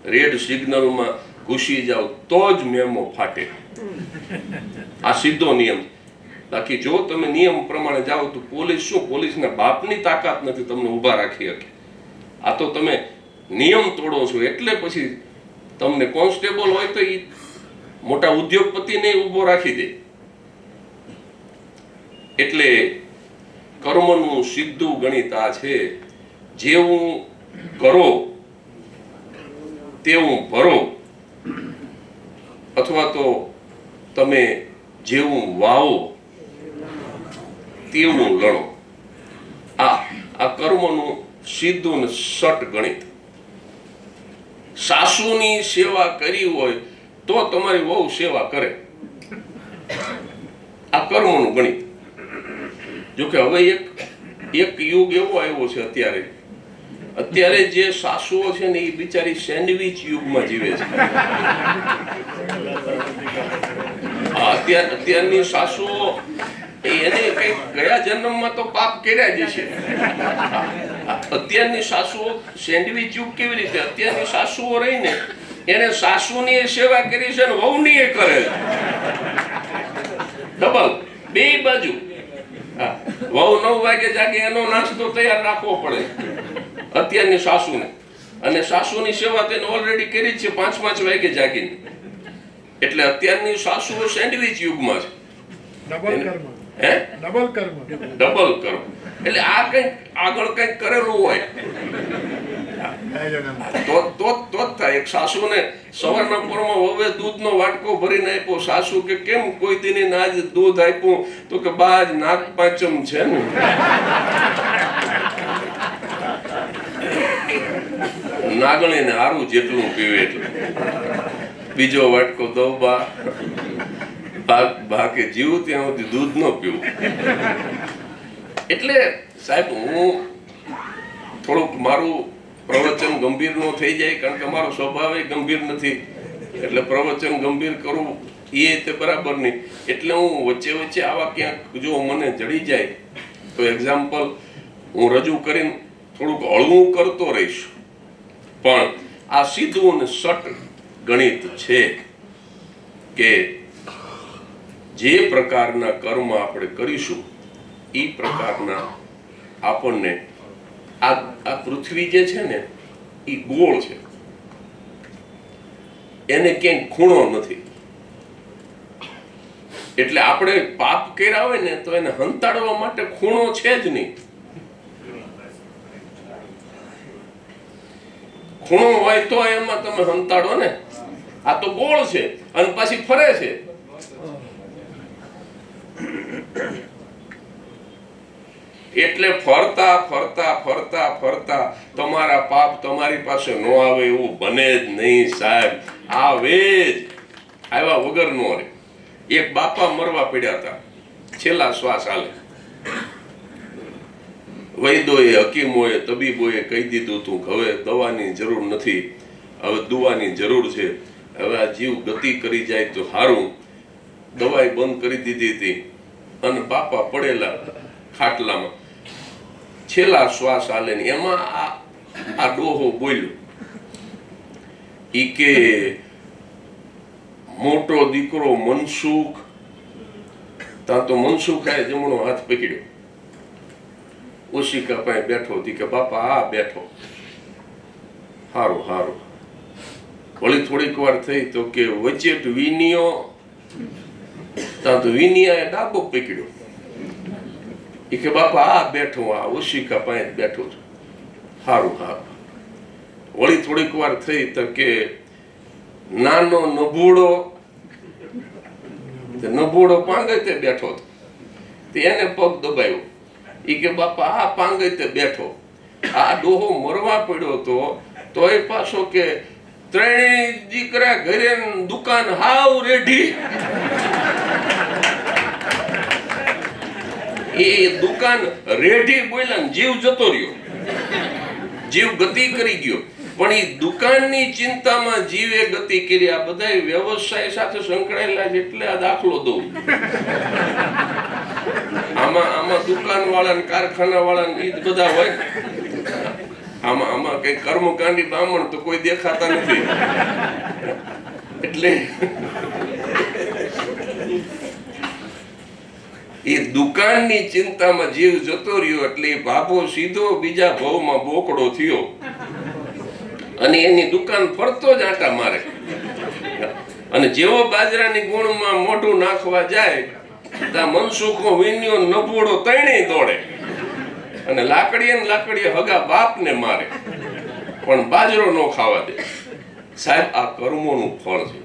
રેડ સિગ્નલમાં ઘૂસી જાવ તો જ મેમો ફાટે, આ સીધો નિયમ. બાકી જો તમે નિયમ પ્રમાણે જાઓ તો પોલીસ શું, પોલીસના બાપની તાકાત નથી તમને ઊભા રાખી શકે. આ તો તમે નિયમ તોડો છો, એટલે પછી તમને કોન્સ્ટેબલ હોય તો એ મોટા ઉદ્યોગપતિને ઊભો રાખી દે. એટલે કર્મનું સીધું ગણિત આ છે, જેવું કરો તેવું ભરો, અથવા તો તમે જેવું વાવો તેવું લણો. આ કર્મનું સીધું ને સટ ગણિત. સાસુની સેવા કરી હોય તો તમારી વહુ સેવા કરે, આ કર્મનું ગણિત. જોકે હવે એક યુગ એવો આવ્યો છે અત્યારે જે સાસુઓ છે ને એ બિચારી સેન્ડવિચ યુગમાં જીવે છે. અત્યારની સાસુઓ એને કઈ ગયા જન્મમાં તો પાપ કર્યા જ છે. અત્યારની સાસુઓ સેન્ડવિચ યુગ કેવી રીતે? અત્યારની સાસુઓ રહીને એને સાસુની સેવા કરી છે ને વહુની એ કરે છે, ડબલ બે બાજુ. વહુ 9 વાગે જાગે, એનો નાસ્તો તૈયાર રાખવો પડે અત્યારની સાસુને, અને સાસુની સેવા તેને ઓલરેડી કરી છે 5 વાગે જાગીને. એટલે અત્યારની સાસુઓ સેન્ડવિચ યુગમાં છે. ડબલ કર્મ. એટલે આ કંઈક આગળ કંઈક કરેલું હોય તો થાય. એક સાસુને સવારના પોરમાં વહુએ દૂધનો વાટકો ભરીને આપ્યો. સાસુ કે કેમ કોઈ દીની આજ દૂધ આપ્યું? તો કે બાજ નાગ પાંચમ છે ને. નાગણીને હારું જેટલું પીવે એટલું. બીજો વાટકો દઉં બા, બાકી જીવ ત્યાં સુધી દૂધ ન પીવું. એટલે સાહેબ હું થોડુંક મારું પ્રવચન ગંભીર નો થઈ જાય, કારણ કે મારો સ્વભાવ ગંભીર નથી, એટલે પ્રવચન ગંભીર કરવું એ તે બરાબર નહીં. એટલે હું વચ્ચે આવા ક્યાંક જો મને જડી જાય તો એક્ઝામ્પલ હું રજૂ કરીને થોડુંક હળવું કરતો રહીશ. પણ આ સીધું અને સટ ગણિત છે કે જે પ્રકારના કર્મ આપણે કરીશું એ પ્રકારના આપણને આ પૃથ્વી જે છે ને એ ગોળ છે, એને ક્યાંય ખૂણો નથી. એટલે આપણે પાપ કર્યા હોય ને તો એને હંતાડવા માટે ખૂણો છે જ નહીં. ખૂણો હોય તો એમાં તમે હંતાડો ને. આ તો ગોળ છે અને પાછી ફરે છે. એટલે ફરતા ફરતા ફરતા ફરતા તમારા પાપ તમારી પાસે ન આવે એવું બને જ નહીં સાહેબ. આવે જ, આવ્યા વગર નો રહે. એક બાપા મરવા પડ્યા હતા, છેલ્લા શ્વાસ હાલે. વૈદ્યોએ, હકીમોએ, તબીબોએ કહી દીધું તું હવે દવાની જરૂર નથી, હવે દુવાની જરૂર છે, હવે આ જીવ ગતિ કરી જાય તો સારું. દવાઈ બંધ કરી દીધી હતી અને બાપા પડેલા ખાટલામાં, છેલ્લા શ્વાસ હાલે ને એમાં આ ડોહો બોલ્યો, ઈ કે મોટો દીકરો મનસુખ. ત્યાં તો મનસુખાએ જમણો હાથ પકડ્યો, ઓશિકા પાસે બેઠો હતી કે બાપા આ બેઠો. હારું હારું. વળી થોડીક વાર થઈ તો કે વચેટ વિનિયો. ત્યાં તો વિનિયાએ ડાબો પકડ્યો, એ કે બાપા આ બેઠો, આ ઓશિકા પાસે બેઠો છું. હારું હારું. વળી થોડીક વાર થઈ તો કે નાનો નભૂડો. નભૂડો પાંગે તે બેઠો હતો, એને પગ દબાયો, એ કે બાપા આ પાંગે તે બેઠો. આ ડોહો મરવા પડ્યો હતો તોય પાછો કે ત્રણેય દીકરા ઘરે, દુકાન હાવ રેઢી. એ દુકાન રેઢી બોલ્યા ને જીવ જતો રહ્યો, જીવ ગતિ કરી ગયો. પણ એ દુકાનની ચિંતામાં જીવે ગતિ કરી. આ બધા વ્યવસાય સાથે સંકળાયેલા છે એટલે આ દાખલો દઉં. આમાં દુકાન વાળા ને કારખાના વાળા ને બધા હોય. આમાં કઈ કર્મકાંડી બ્રાહ્મણ તો કોઈ દેખાતા નથી. એટલે એ દુકાનની ચિંતામાં જીવ જતો રહ્યો. એટલે ભાભો સીધો બીજા ભાવમાં બોકડો થયો અને એની દુકાન ફરતો જ આંટા મારે. અને જેવો બાજરાની ગુણમાં મોઢું નાખવા જાય ત્યાં મનસુખો, વિન્યો, નભોડો ત્રણેય દોડે અને લાકડીએ હગા બાપને મારે, પણ બાજરો ન ખાવા દે. સાહેબ આ કર્મોનું ફળ છે.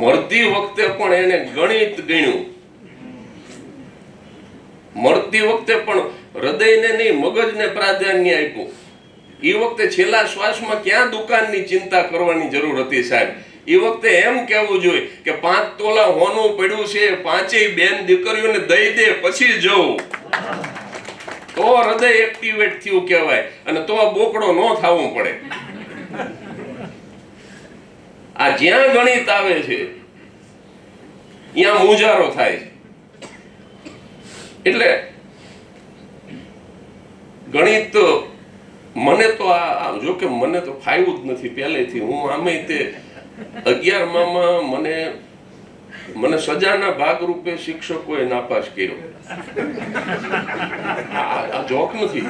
મરતી વખતે પણ એને ગણિત ગણ્યું. મરતી વખતે પણ હૃદયને નહીં મગજને પ્રાધાન્ય આપ્યું. એ વખતે છેલ્લા શ્વાસમાં ક્યાં દુકાનની ચિંતા કરવાની જરૂર હતી સાહેબ? એ વખતે એમ કહેવું જોઈએ કે 5 તોલા હોનું પડ્યું છે, 5 બેન દીકરીઓને દઈ દે પછી જવું. તો હૃદય એક્ટિવેટ થયું કહેવાય અને તો બોકડો ન થવું પડે. આ જ્યાં ગણિત આવે છે ત્યાં મુજારો થાય છે. એટલે ગણિત મને તો જો કે મને તો ફાવ્યું જ નથી પહેલેથી. હું આમે તે 11માં મને સજાના ભાગરૂપે શિક્ષકોએ નાપાસ કર્યો. આ જોક નથી.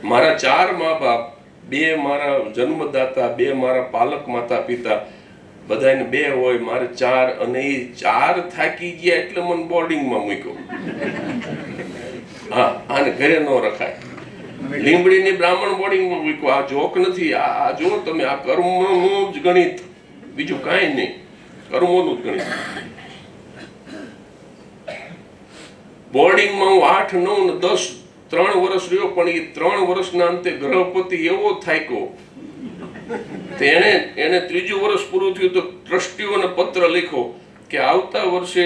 મારા 4 મા બાપ, 2 મારા જન્મદાતા, 2 મારા પાલક માતા પિતા, બધાને 2 હોય, મારે 4. અને એ 4 થાકી ગયા એટલે મને બોર્ડિંગમાં મૂક્યો. હા, આને ઘરે ન રખાય. લીંબડીની બ્રાહ્મણ બોર્ડિંગમાં મૂક્યો. આ જોક નથી. આ જો તમે, આ કર્મનું જ ગણિત, બીજું કાંઈ નહીં. કર્મોનું જ ગણિત. બોર્ડિંગમાં હું 8, 9 ને 10 3 વર્ષ રહ્યો. પણ એ 3 વર્ષના અંતે ગ્રહપતિ એવો થાક્યો તો એને 3જું વર્ષ પૂરું થયું તો ટ્રસ્ટીઓને પત્ર લખ્યો કે આવતા વર્ષે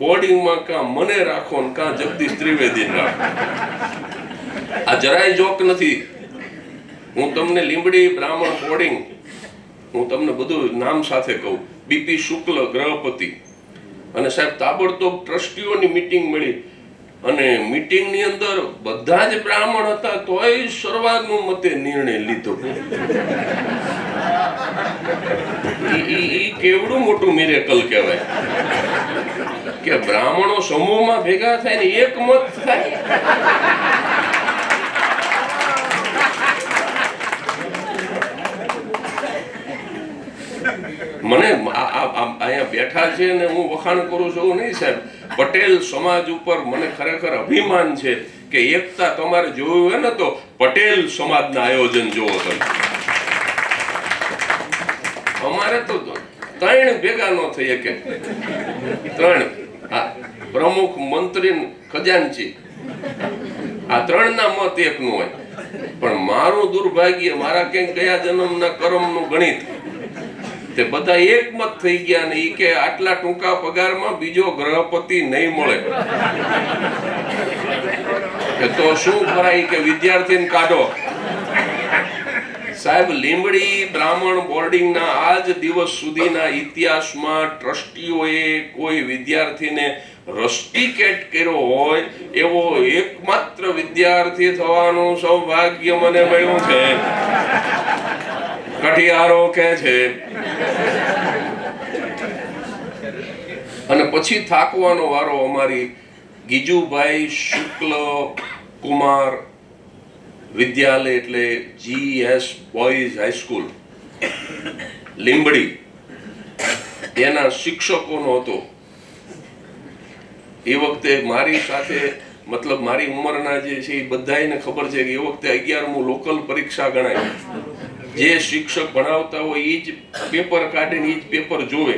બોર્ડિંગમાં કાં મને રાખો ને કાં જગદીશ ત્રિવેદીને રાખો. આ જરાય જોક નથી. હું તમને લીંબડી બ્રાહ્મણ બોર્ડિંગ, હું તમને બધું નામ સાથે કહું. બીપી શુક્લ ગ્રહપતિ. અને સાહેબ તાબડતોબ ટ્રસ્ટીઓની મીટિંગ મળી અને મીટિંગની અંદર બધા જ બ્રાહ્મણ હતા તોય સર્વાનુમતે નિર્ણય લીધો. ઈ કેવડું મોટું મિરેકલ કહેવાય કે બ્રાહ્મણો સમૂહમાં ભેગા થાય ને એક મત થાય. મને અહીંયા બેઠા છે ને હું વખાણ કરું છું નહીં સાહેબ, પટેલ સમાજ ઉપર મને ખરેખર અભિમાન છે કે એકતા તમારે જોયું હોય ને તો પટેલ સમાજના આયોજન જોવો તમે. અમારે તો 3 ભેગા ન થઈ શકે, 3 પ્રમુખ, મંત્રી, ખજાનચી, આ 3ના મત એકનું હોય. પણ મારું દુર્ભાગ્ય, મારા ક્યાંક ગયા જન્મના કર્મનું ગણિત, તે બધા એકમત થઈ ગયા ને ઈ કે આટલા ટૂંકા પગારમાં બીજો ગ્રહપતિ નહીં મળે તો શું કરાય કે વિદ્યાર્થીને કાઢો. સાહેબ, લીંબડી બ્રાહ્મણ બોર્ડિંગના આજ દિવસ સુધીના ઇતિહાસમાં ટ્રસ્ટીઓએ કોઈ વિદ્યાર્થીને રસ્ટિકેટ કર્યો હોય એવો એકમાત્ર વિદ્યાર્થી થવાનું સૌભાગ્ય મને મળ્યું છે. કઠિયારો કે છે. અને પછી થાકવાનો વારો અમારી ગીજુભાઈ શુક્લ કુમાર વિદ્યાલય એટલે GS બોયઝ હાઈસ્કૂલ લીંબડી, એના શિક્ષકોનો હતો. એ વખતે મારી સાથે, મતલબ મારી ઉંમરના જે છે એ બધાને ખબર છે કે એ વખતે 11મું લોકલ પરીક્ષા ગણાય. જે શિક્ષક ભણાવતા હોય એ જ પેપર કાઢીને એ જ પેપર જોવે.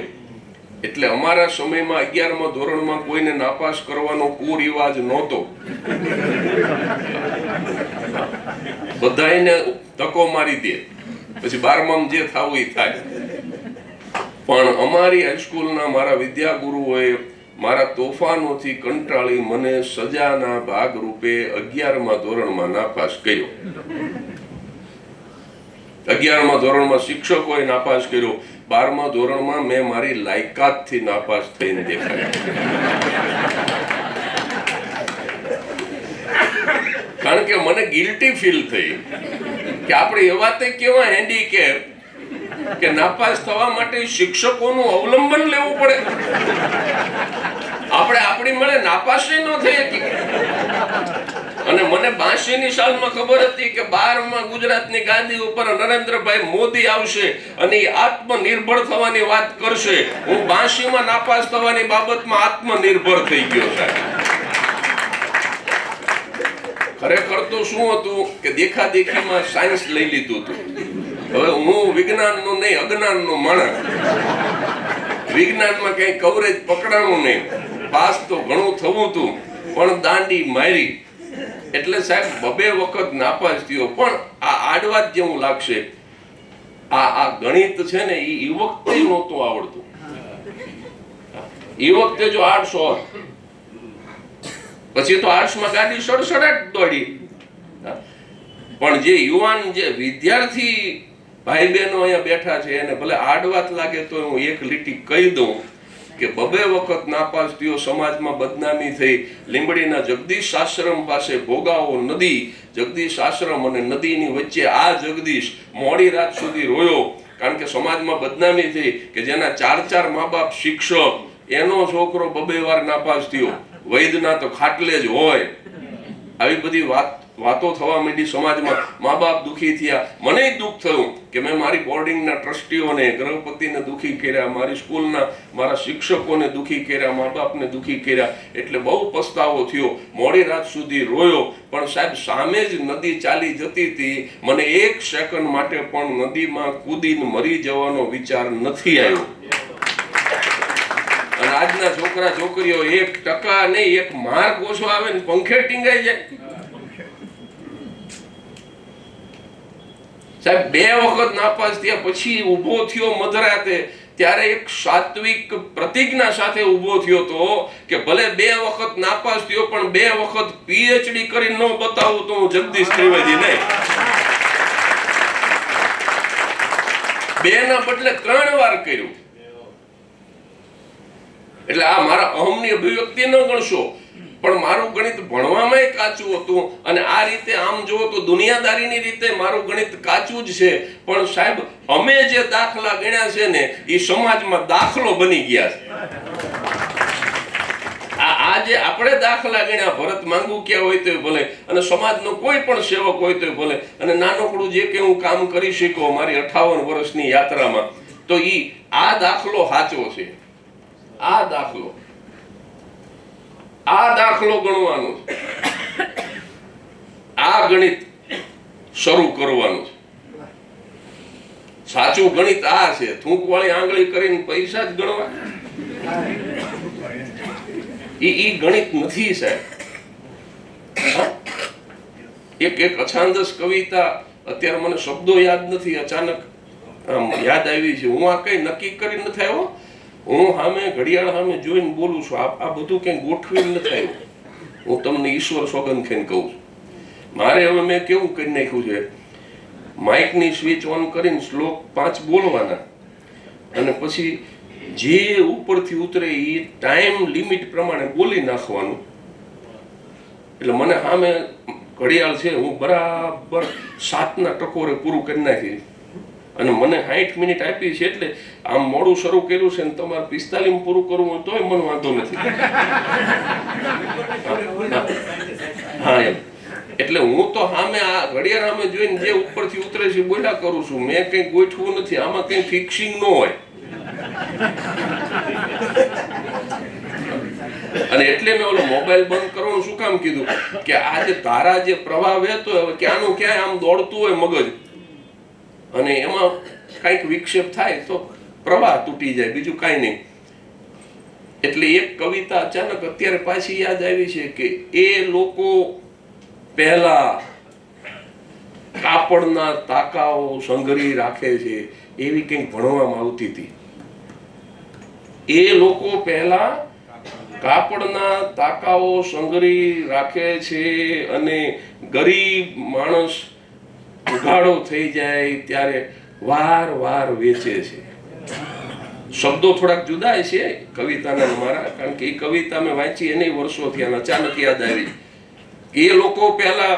એટલે અમારા સમયમાં 11મા ધોરણમાં કોઈને નાપાસ કરવાનો કુરિવાજ નહોતો. બધાને તકો મારી દે, પછી 12માં જે થવું એ થાય. પણ અમારી હાઈસ્કૂલના મારા વિદ્યાગુરુઓએ મારા તોફાનોથી કંટાળી મને સજાના ભાગરૂપે 11મા ધોરણમાં નાપાસ કર્યો. 11મા ધોરણમાં શિક્ષકોએ નાપાસ કર્યો. 12મા ધોરણમાં મેં મારી લાયકાતથી નાપાસ થઈને દેખાડ્યો. કારણ કે મને ગિલ્ટી ફીલ થઈ કે આપણે એવા તે કેવા હેન્ડીકેપ કે નાપાસ થવા માટે શિક્ષકોનું અવલંબન લેવું પડે. આપણે આપણી મળે નાપાસ ન થઈ શકી. અને મને 82ની સાલમાં ખબર હતી કે 12માં ગુજરાતની ગાદી ઉપર નરેન્દ્રભાઈ મોદી આવશે અને આત્મનિર્ભર થવાની વાત કરશે. હું 82માં નાપાસ થવાની બાબતમાં આત્મનિર્ભર થઈ ગયો સાહેબ. ખરેખર તો શું હતું કે દેખાદેખીમાં સાયન્સ લઈ લીધું હતું. હવે હું વિજ્ઞાનનો નહીં, અજ્ઞાનનો માણસ. વિજ્ઞાનમાં કઈ કવરેજ પકડાણું નહીં. પાસ તો ઘણું થવું હતું પણ દાંડી મારી. એટલે સાહેબ 2 વખત નાપાસ થયો. પણ આ આડવાત જેવું લાગશે, આ ગણિત છે ને એ વખતે નહોતું આવડતું. એ વખતે જો 800 પછી તો આર્ટ્સમાં ગાડી સડસડાટ દોડી. પણ જે યુવાન, જે વિદ્યાર્થી ભાઈ બહેનો અહીંયા બેઠા છે એને ભલે આડવાત લાગે તો હું એક લીટી કહી દઉં કે 2 વખત નાપાસ થયો, સમાજમાં બદનામી થઈ. લીંબડીના જગદીશ આશ્રમ પાસે ભોગાવો નદી, જગદીશ આશ્રમ અને નદીની વચ્ચે આ જગદીશ મોડી રાત સુધી રોયો. કારણ કે સમાજમાં બદનામી થઈ કે જેના 4 મા બાપ શિક્ષક, એનો છોકરો 2 વાર નાપાસ થયો. વૈદના તો ખાટલે જ હોય. આવી બધી વાતો થવા માંડી સમાજમાં. મા બાપ દુઃખી થયા. મને દુઃખ થયું કે મેં મારી બોર્ડિંગના ટ્રસ્ટીઓને, ગૃહપતિને દુઃખી કર્યા, મારી સ્કૂલના મારા શિક્ષકોને દુઃખી કર્યા, મા બાપને દુઃખી કર્યા. એટલે બહુ પસ્તાવો થયો. મોડી રાત સુધી રોયો. પણ સાહેબ સામે જ નદી ચાલી જતી હતી. મને 1 સેકન્ડ માટે પણ નદીમાં કૂદીને મરી જવાનો વિચાર નથી આવ્યો. અને આજના છોકરા છોકરીઓ 1% નહીં, 1 માર્ક ઓછો આવે ને પંખે ટીંગાઈ જાય. સાહેબ 2 વખત નાપાસ થયા પછી ઊભો થયો મધરાતે, ત્યારે એક સાત્વિક પ્રતિજ્ઞા સાથે ઊભો થયો તો કે ભલે 2 વખત નાપાસ થયો પણ 2 વખત PhD કરીને ન બતાવું તો હું જગદીશ ત્રિવેદી નહીં. 2 ના બદલે 3 વાર કર્યું. એટલે આ મારા અહમની અભિવ્યક્તિ ન ગણશો, પણ મારું ગણિત ભણવામાં કાચું હતું. અને આ રીતે આમ જુઓ તો દુનિયાદારીની રીતે મારું ગણિત કાચું જ છે. પણ સાહેબ અમે જે દાખલા ગણ્યા છે ને એ સમાજમાં દાખલો બની ગયા છે. આ જે આપણે દાખલા ગણ્યા, ભરત માંગુકિયા હોય તો ભલે, અને સમાજનો કોઈ પણ સેવક હોય તો ભલે, અને નાનકડું જે કે હું કામ કરી શક્યો મારી 58 વર્ષની યાત્રામાં, તો આ દાખલો સાચો છે, આ દાખલો ગણવાનો છે, આ ગણિત શરૂ કરવાનું છે. સાચું ગણિત આ છે, થૂંક વાળી આંગળી કરીને પૈસા જ ગણવા, ઈ ગણિત નથી સાહેબ. એક અછાંદસ કવિતા, અત્યારે મને શબ્દો યાદ નથી, અચાનક યાદ આવી છે. હું આ કઈ નક્કી કરીને નથી આવ્યો, હું સામે ઘડિયાળ સામે જોઈને બોલું છું. આ બધું કઈ ગોઠવીને નથી આવ્યું. હું તમને ઈશ્વર સોગંદ ખાઈને કહું છું. મારે હવે મેં કેવું કરી નાખ્યું છે, માઇકની સ્વિચ ઓન કરીને શ્લોક 5 બોલવાના, અને પછી જે ઉપરથી ઉતરે એ ટાઈમ લિમિટ પ્રમાણે બોલી નાખવાનું. એટલે મને સામે ઘડિયાળ છે, હું બરાબર 7ના ટકોરે પૂરું કરી નાખી, અને મને 60 મિનિટ આપી છે. એટલે આમ મોડું શરૂ કર્યું છે ને તમારે 45 પૂરું કરવું હોય તોય મને વાંધો નથી. હા એમ. એટલે હું તો સામે આ ઘડિયાળ સામે જોઈને જે ઉપરથી ઉતરે છે બોલ્યા કરું છું. મેં કઈ ગોઠવું નથી, આમાં કઈ ફિક્સિંગ ન હોય. અને એટલે મેં ઓલો મોબાઈલ બંધ કરવાનું શું કામ કીધું કે આ જે તારા જે પ્રવાહ વહેતો હોય ક્યાંનું ક્યાંય આમ દોડતું હોય મગજ, અને એમાં કઈક વિક્ષેપ થાય તો પ્રવાહ તૂટી જાય, બીજું કાંઈ નહીં. એટલે એક કવિતા અચાનક અત્યારે પાછી યાદ આવી છે કે એ લોકો પહેલા કાપડના તાકાઓ સંઘરી રાખે છે, એવી કંઈક ભણવામાં આવતી હતી. એ લોકો પહેલા કાપડના તાકાઓ સંઘરી રાખે છે અને ગરીબ માણસ ઉઘાડો થઈ જાય ત્યારે વાર વેચે છે. શબ્દો થોડાક જુદા છે કવિતાના મારા, કારણ કે એ કવિતા મેં વાંચી એને વર્ષો થયા, અચાનક યાદ આવી. એ લોકો પહેલા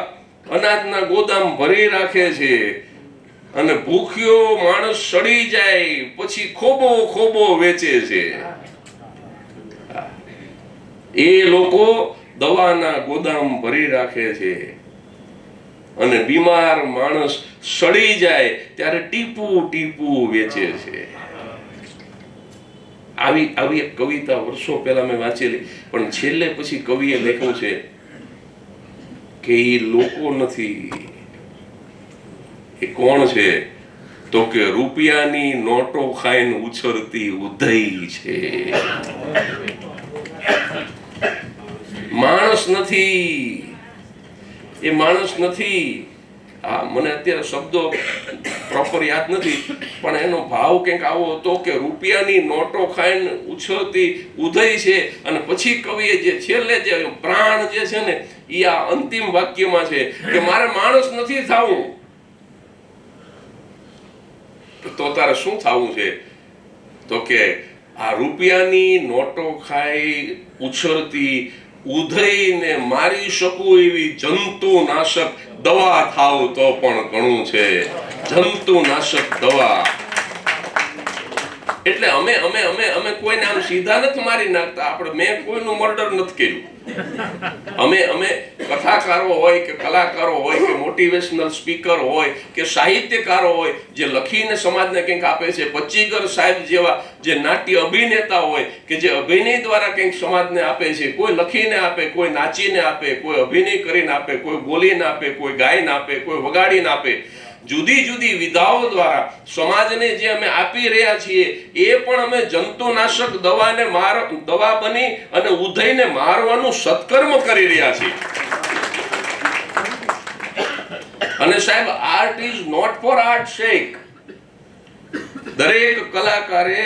અનાજના ગોદામ ભરી રાખે છે અને ભૂખ્યો માણસ સડી જાય પછી ખોબો વેચે છે. એ લોકો દવાના ગોદામ ભરી રાખે છે અને બીમાર માણસ સડી જાય ત્યારે ટીપું વેચે છે. આવી એક કવિતા વર્ષો પહેલા મેં વાંચેલી, પણ છેલ્લે પછી કવિએ લખ્યું છે કે એ લોકો નથી, એ કોણ છે તો કે રૂપિયાની નોટો ખાઈને ઉછળતી ઉધઈ છે. માણસ નથી, એ માણસ નથી. મને અત્યારે શબ્દો પ્રોપર યાદ નથી, પણ એનો ભાવ કંઈક આવો હતો કે રૂપિયાની નોટો ખાઈને ઉછળતી ઉધઈ છે. અને પછી કવિએ જે છેલ્લે જે પ્રાણ જે છે ને એ આ અંતિમ વાક્યમાં છે કે મારે માણસ નથી થવું. તો તારે શું થવું છે તો કે આ રૂપિયાની નોટો ખાઈ ઉછળતી ઉધઈને મારી શકું એવી જંતુનાશક દવા થાવ તો પણ ઘણું છે. જંતુનાશક દવા એટલે અમે કોઈને આમ સીધા નથી મારી નાખતા. આપણે મેં કોઈનું મર્ડર નથી કર્યું. અમે કથાકારો હોય કે કલાકારો હોય કે મોટિવેશનલ સ્પીકર હોય કે સાહિત્યકારો હોય જે લખીને સમાજને કંઈક આપે છે, પચ્ચીગર સાહેબ જેવા જે નાટ્ય અભિનેતા હોય કે જે અભિનય દ્વારા કંઈક સમાજને આપે છે. કોઈ લખીને આપે, કોઈ નાચીને આપે, કોઈ અભિનય કરીને આપે, કોઈ બોલીને આપે, કોઈ ગાઈને આપે, કોઈ વગાડીને આપે. જુદી જુદી વિધાઓ દ્વારા સમાજને જે અમે આપી રહ્યા છીએ એ પણ અમે જંતુનાશક દવા બની અને ઉધઈને મારવાનું સત્કર્મ કરી રહ્યા છીએ. અને સાહેબ, art is not for art sake. દરેક કલાકારે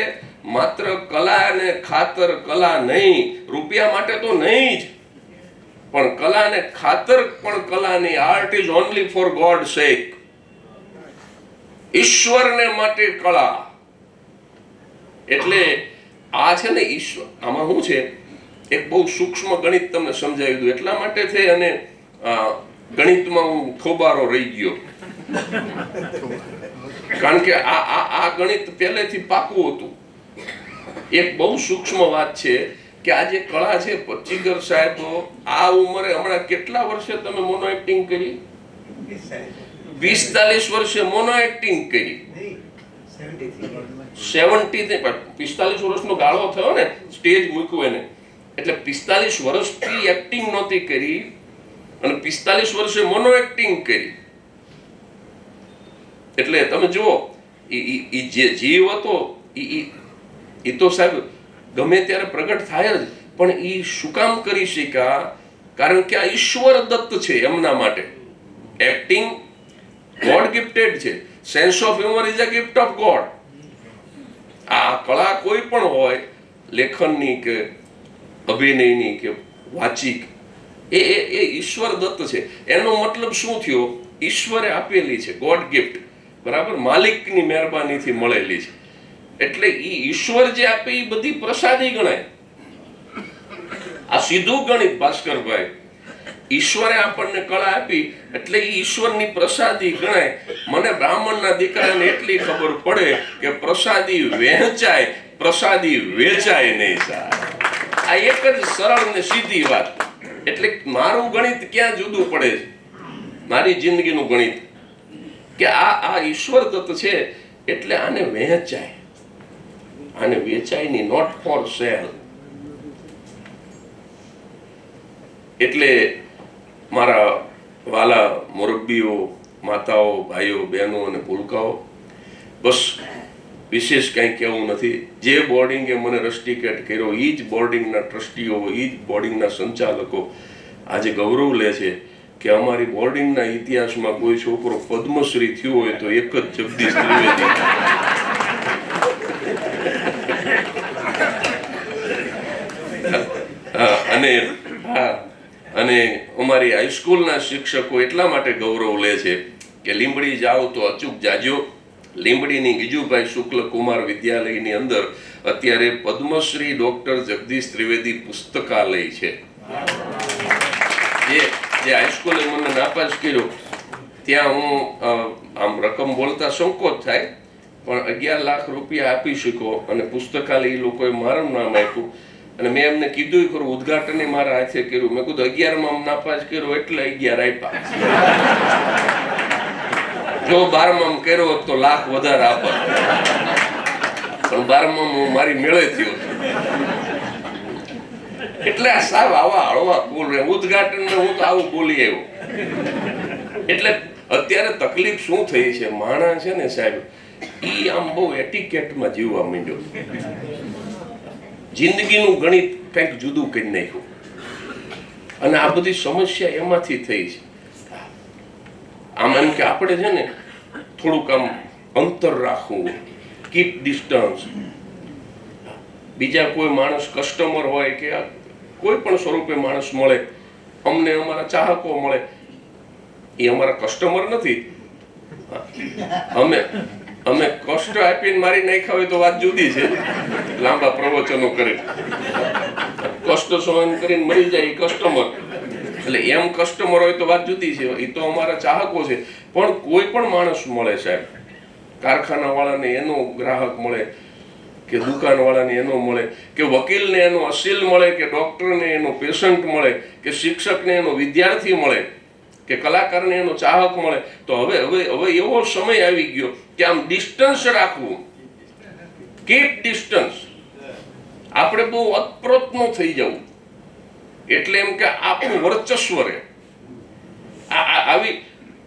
માત્ર કલા ને ખાતર કલા નહીં, રૂપિયા માટે તો નહીં જ, પણ કલાને ખાતર પણ કલા નહીં. Art is only for God sake. ઈશ્વરને માટે કળા. એટલે આ છે ને ઈશ્વર, આમાં શું છે એક બહુ સૂક્ષ્મ ગણિત તમને સમજાવી દઉં. એટલા માટે થઈ અને ગણિતમાં હું થોબારો રહી ગયો, કારણ કે આ ગણિત પહેલેથી પાકું હતું. એક બહુ સૂક્ષ્મ વાત છે કે આ જે કળા છે, પચ્ચીગર સાહેબ આ ઉંમરે હમણાં કેટલા વર્ષે તમે મોનો એક્ટિંગ કરી? 45 વર્ષે મોનો એક્ટિંગ કરી. 70 45 વર્ષનો ગાળો થયો ને, સ્ટેજ મૂક્યું એને, એટલે 45 વર્ષથી એક્ટિંગ નહોતી કરી અને 45 વર્ષે મોનો એક્ટિંગ કરી. એટલે તમે જુઓ, જે જીવ હતો એ તો સાહેબ ગમે ત્યારે પ્રગટ થાય જ, પણ એ શું કામ કરી શક્યા? કારણ કે આ ઈશ્વર દત્ત છે એમના માટે. એક્ટિંગ ગોડ ગિફ્ટેડ છે. Sense of humour is a gift of God. આ કળા કોઈ પણ હોય, લેખનની કે અભિનયની કે વાચિક, એ ઈશ્વર દત્ત છે. એનો મતલબ શું થયો? ઈશ્વરે આપેલી છે, ગોડ ગિફ્ટ, બરાબર, માલિકની મહેરબાનીથી મળેલી છે. એટલે ઈશ્વર જે આપે એ બધી પ્રસાદી ગણાય. આ સીધું ગણિત ભાસ્કરભાઈ. ઈશ્વરે આપણને કળા આપી એટલે એ ઈશ્વરની પ્રસાદી ગણાય. મને બ્રાહ્મણના દીકરાને એટલી ખબર પડે કે પ્રસાદી વહેંચાય, પ્રસાદી વેચાય નહીં સાહેબ. આ એક જ સરળ ને સીધી વાત. એટલે મારું ગણિત ક્યાં જુદું પડે છે, મારી જિંદગીનું ગણિત, કે આ ઈશ્વર દત્ત છે એટલે આને વહેંચાય, આને વેચાય નહીં, નોટ ફોર સેલ. એટલે મારા વાલા મુરબ્બીઓ, માતાઓ, ભાઈઓ, બહેનો અને ભૂલકાઓ, બસ વિશેષ કંઈ કહેવું નથી. જે બોર્ડિંગે મને રસ્ટિકેટ કર્યો, એ જ બોર્ડિંગના ટ્રસ્ટીઓ, એ જ બોર્ડિંગના સંચાલકો આજે ગૌરવ લે છે કે અમારી બોર્ડિંગના ઇતિહાસમાં કોઈ છોકરો પદ્મશ્રી થયો હોય તો એક જ જગદીશ ત્રિવેદી. અને અમારી હાઈસ્કૂલના શિક્ષકો એટલા માટે ગૌરવ લે છે કે લીંબડી જાઓ તો અચૂક જાજો. લીંબડીની ગીજુભાઈ શુક્લ કુમાર વિદ્યાલયની અંદર અત્યારે પદ્મશ્રી ડોક્ટર જગદીશ ત્રિવેદી પુસ્તકાલય છે. જે હાઈસ્કૂલે મને નાપાસ કર્યો ત્યાં હું આમ રકમ બોલતા સંકોચ થાય, પણ 11 લાખ રૂપિયા આપી શક્યો અને પુસ્તકાલય એ લોકોએ મારું નામ આપ્યું. અને મેં એમને કીધું ખરું, ઉદઘાટન મારા હાથે કર્યું. મેં કીધું 11માં નાપાસ કર્યો એટલે 11 આપ્યા. જો 12માં કર્યો તો લાખ વધારે આપત, પણ 12માં હું મારી મેળે થયો. એટલે સાહેબ આવા હળવા બોલ રહે. ઉદઘાટન હું તો આવું બોલી આવ્યો. એટલે અત્યારે તકલીફ શું થઈ છે, માણસ છે ને સાહેબ, ઈ આમ બહુ એટિકેટમાં જીવવા માંડ્યો. જિંદગીનું ગણિત કંઈક જુદું કરી નાખ્યું અને આ બધી સમસ્યા એમાંથી થઈ છે. આમ એમ કે આપણે છે ને થોડુંક આમ અંતર રાખવું, કીપ ડિસ્ટન્સ. બીજા કોઈ માણસ કસ્ટમર હોય કે કોઈ પણ સ્વરૂપે માણસ મળે, અમને અમારા ચાહકો મળે, એ અમારા કસ્ટમર નથી. અમે કષ્ટ આપીને મારી નાખ્યા હોય તો વાત જુદી છે, લાંબા પ્રવચનો કરી કષ્ટ સહન કરીને મરી જાય એ કસ્ટમર. એટલે એમ કસ્ટમર હોય તો વાત જુદી છે, એ તો અમારા ચાહકો છે. પણ કોઈ પણ માણસ મળે સાહેબ, કારખાના વાળાને એનો ગ્રાહક મળે કે દુકાન વાળાને એનો મળે કે વકીલને એનો અસીલ મળે કે ડોક્ટરને એનો પેશન્ટ મળે કે શિક્ષકને એનો વિદ્યાર્થી મળે કે કલાકારને એનો ચાહક મળે, તો હવે એવો સમય આવી ગયો કે આમ ડિસ્ટન્સ રાખવું, કીપ ડિસ્ટન્સ. આપણે બહુ અતપ્રોત ન થઈ જવું, એટલે એમ કે આપણું વર્ચસ્વ રહે.